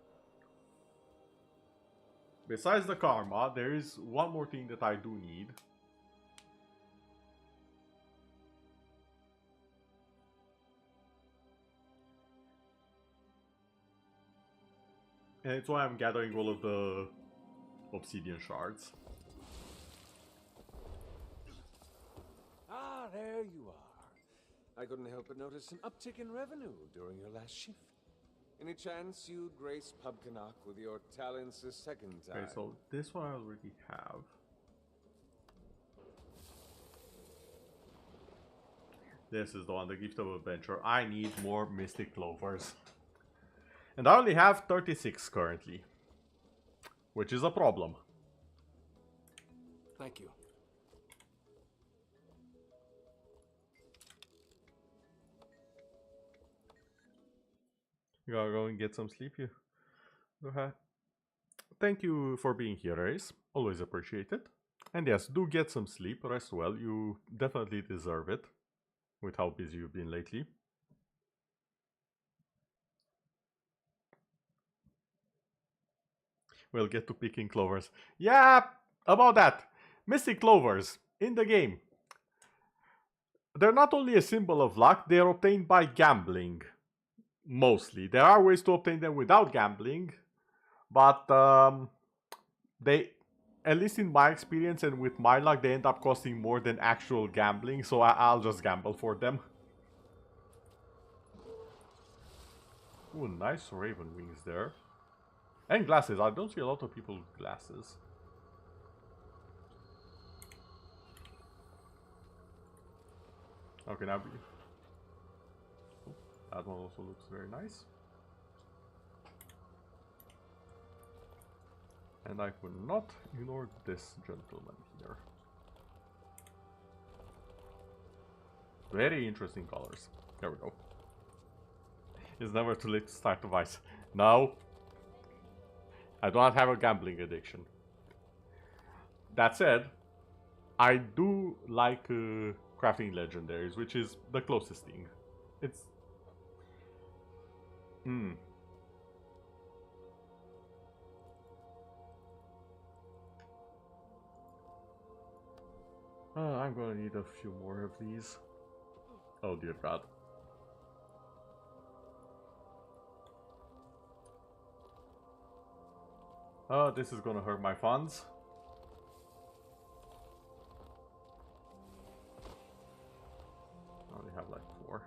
Besides the karma, there is one more thing that I do need. And it's why I'm gathering all of the obsidian shards. Ah, there you are. I couldn't help but notice an uptick in revenue during your last shift. Any chance you'd grace Pubcanuck with your talents a second time? Okay, so this one I already have. This is the one, the Gift of Adventure. I need more Mystic Clovers. And I only have 36 currently. Which is a problem. Thank you. You gotta go and get some sleep, you. Go ahead. Thank you for being here, Ace. Always appreciate it. And yes, do get some sleep, rest well. You definitely deserve it. With how busy you've been lately. We'll get to picking clovers. Yeah, about that. Mystic clovers in the game. They're not only a symbol of luck, they're obtained by gambling. Mostly. There are ways to obtain them without gambling. But they, at least in my experience and with my luck, they end up costing more than actual gambling. So I'll just gamble for them. Ooh, nice raven wings there. And glasses. I don't see a lot of people with glasses. Okay, now that one also looks very nice. And I could not ignore this gentleman here. Very interesting colors. There we go. It's never too late to start a vice. No, I do not have a gambling addiction. That said, I do like crafting legendaries, which is the closest thing. It's... I'm gonna need a few more of these. Oh dear god. This is gonna hurt my funds. I only have like 4.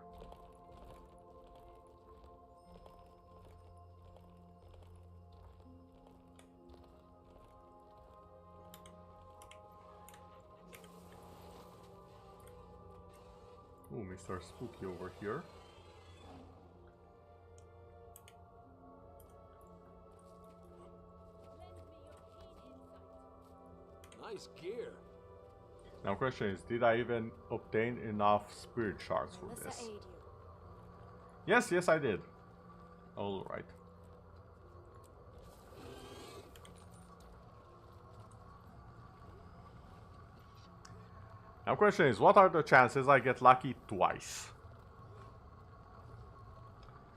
Ooh, Mr. Spooky over here. Nice gear. Now question is, did I even obtain enough spirit shards for this? Yes, I did. Alright. Now question is, what are the chances I get lucky twice?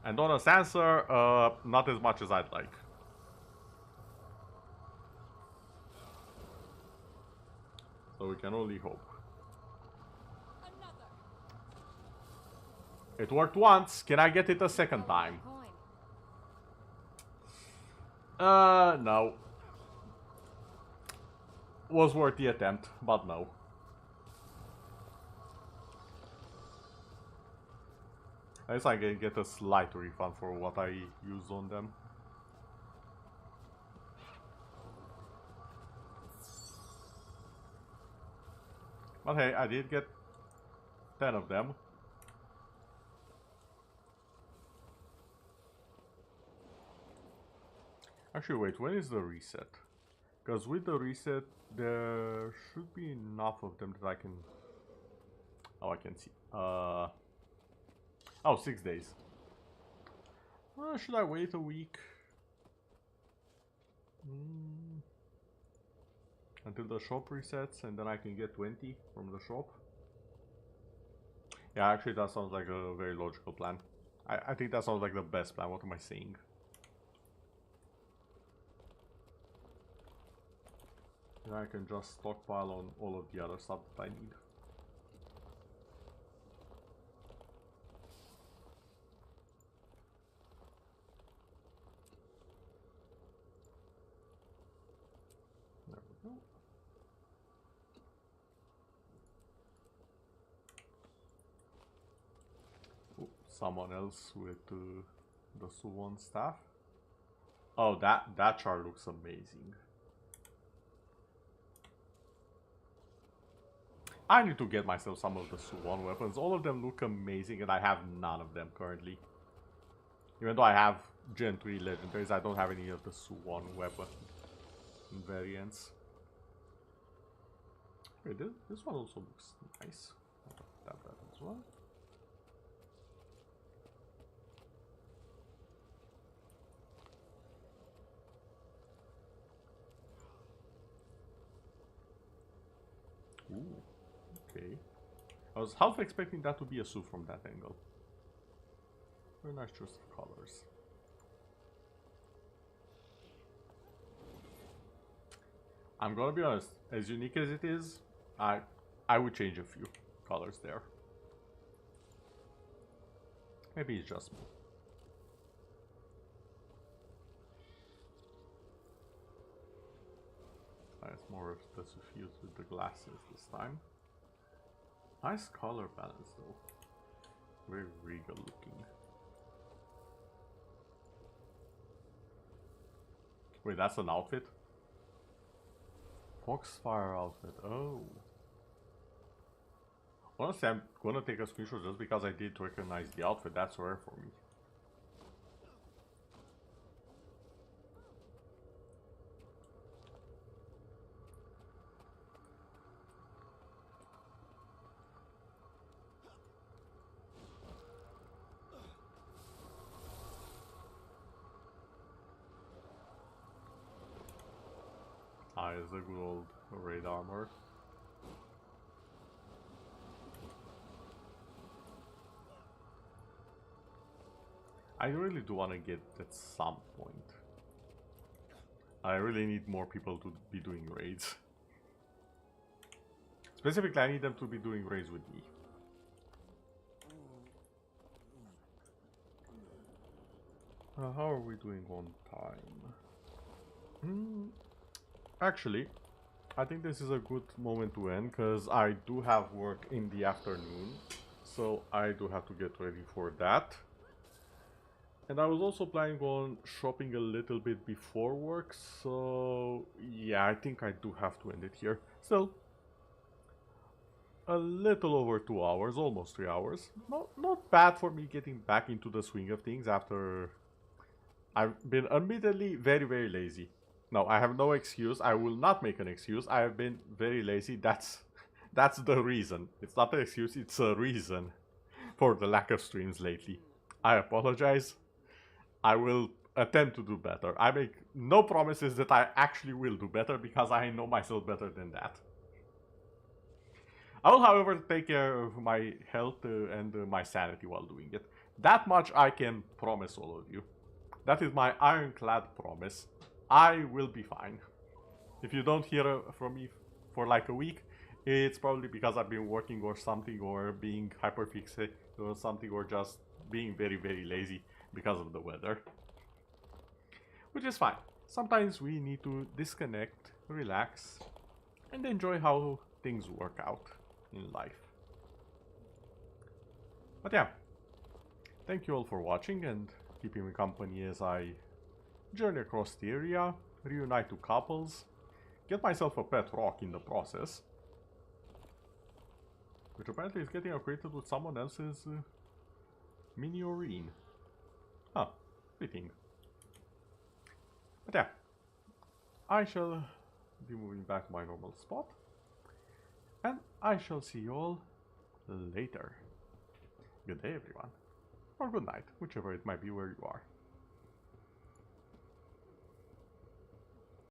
And honest answer, not as much as I'd like. So we can only hope. It worked once. Can I get it a second time? No. Was worth the attempt, but no. At least I can get a slight refund for what I used on them. But hey, I did get 10 of them. Actually, wait, when is the reset? Because with the reset, there should be enough of them that I can... Oh, I can see. Oh, 6 days. Should I wait a week? Until the shop resets and then I can get 20 from the shop? Yeah, actually that sounds like a very logical plan. I think that sounds like the best plan. What am I saying? Then I can just stockpile on all of the other stuff that I need. There we go. Ooh, someone else with the Suwon staff. Oh, that chart looks amazing. I need to get myself some of the Suwon weapons. All of them look amazing and I have none of them currently. Even though I have Gen 3 legendaries, I don't have any of the Suwon weapon variants. Wait, this one also looks nice. I'll tap that as well. Ooh. Okay. I was half expecting that to be a suit from that angle. Very nice choice of colors. I'm gonna be honest, as unique as it is, I would change a few colors there. Maybe it's just me. It's more of the suffused with the glasses this time. Nice color balance though. Very regal looking. Wait, that's an outfit? Foxfire outfit, oh. Honestly, I'm gonna take a screenshot just because I did recognize the outfit. That's rare for me. There's the good old raid armor. I really do want to get at some point. I really need more people to be doing raids. Specifically, I need them to be doing raids with me. How are we doing on time? Actually, I think this is a good moment to end, because I do have work in the afternoon. So I do have to get ready for that. And I was also planning on shopping a little bit before work, so yeah, I think I do have to end it here. Still, a little over 2 hours, almost 3 hours. Not bad for me getting back into the swing of things after I've been admittedly very, very lazy. No, I have no excuse. I will not make an excuse. I have been very lazy. That's the reason. It's not an excuse, it's a reason for the lack of streams lately. I apologize. I will attempt to do better. I make no promises that I actually will do better, because I know myself better than that. I will, however, take care of my health and my sanity while doing it. That much I can promise all of you. That is my ironclad promise. I will be fine. If you don't hear from me for like a week, it's probably because I've been working or something, or being hyperfixated or something, or just being very, very lazy because of the weather. Which is fine. Sometimes we need to disconnect, relax, and enjoy how things work out in life. But yeah, thank you all for watching and keeping me company as I journey across the area, reunite two couples, get myself a pet rock in the process, which apparently is getting acquainted with someone else's mini Oreen. Huh, fitting. But yeah, I shall be moving back to my normal spot, and I shall see you all later. Good day, everyone, or good night, whichever it might be where you are.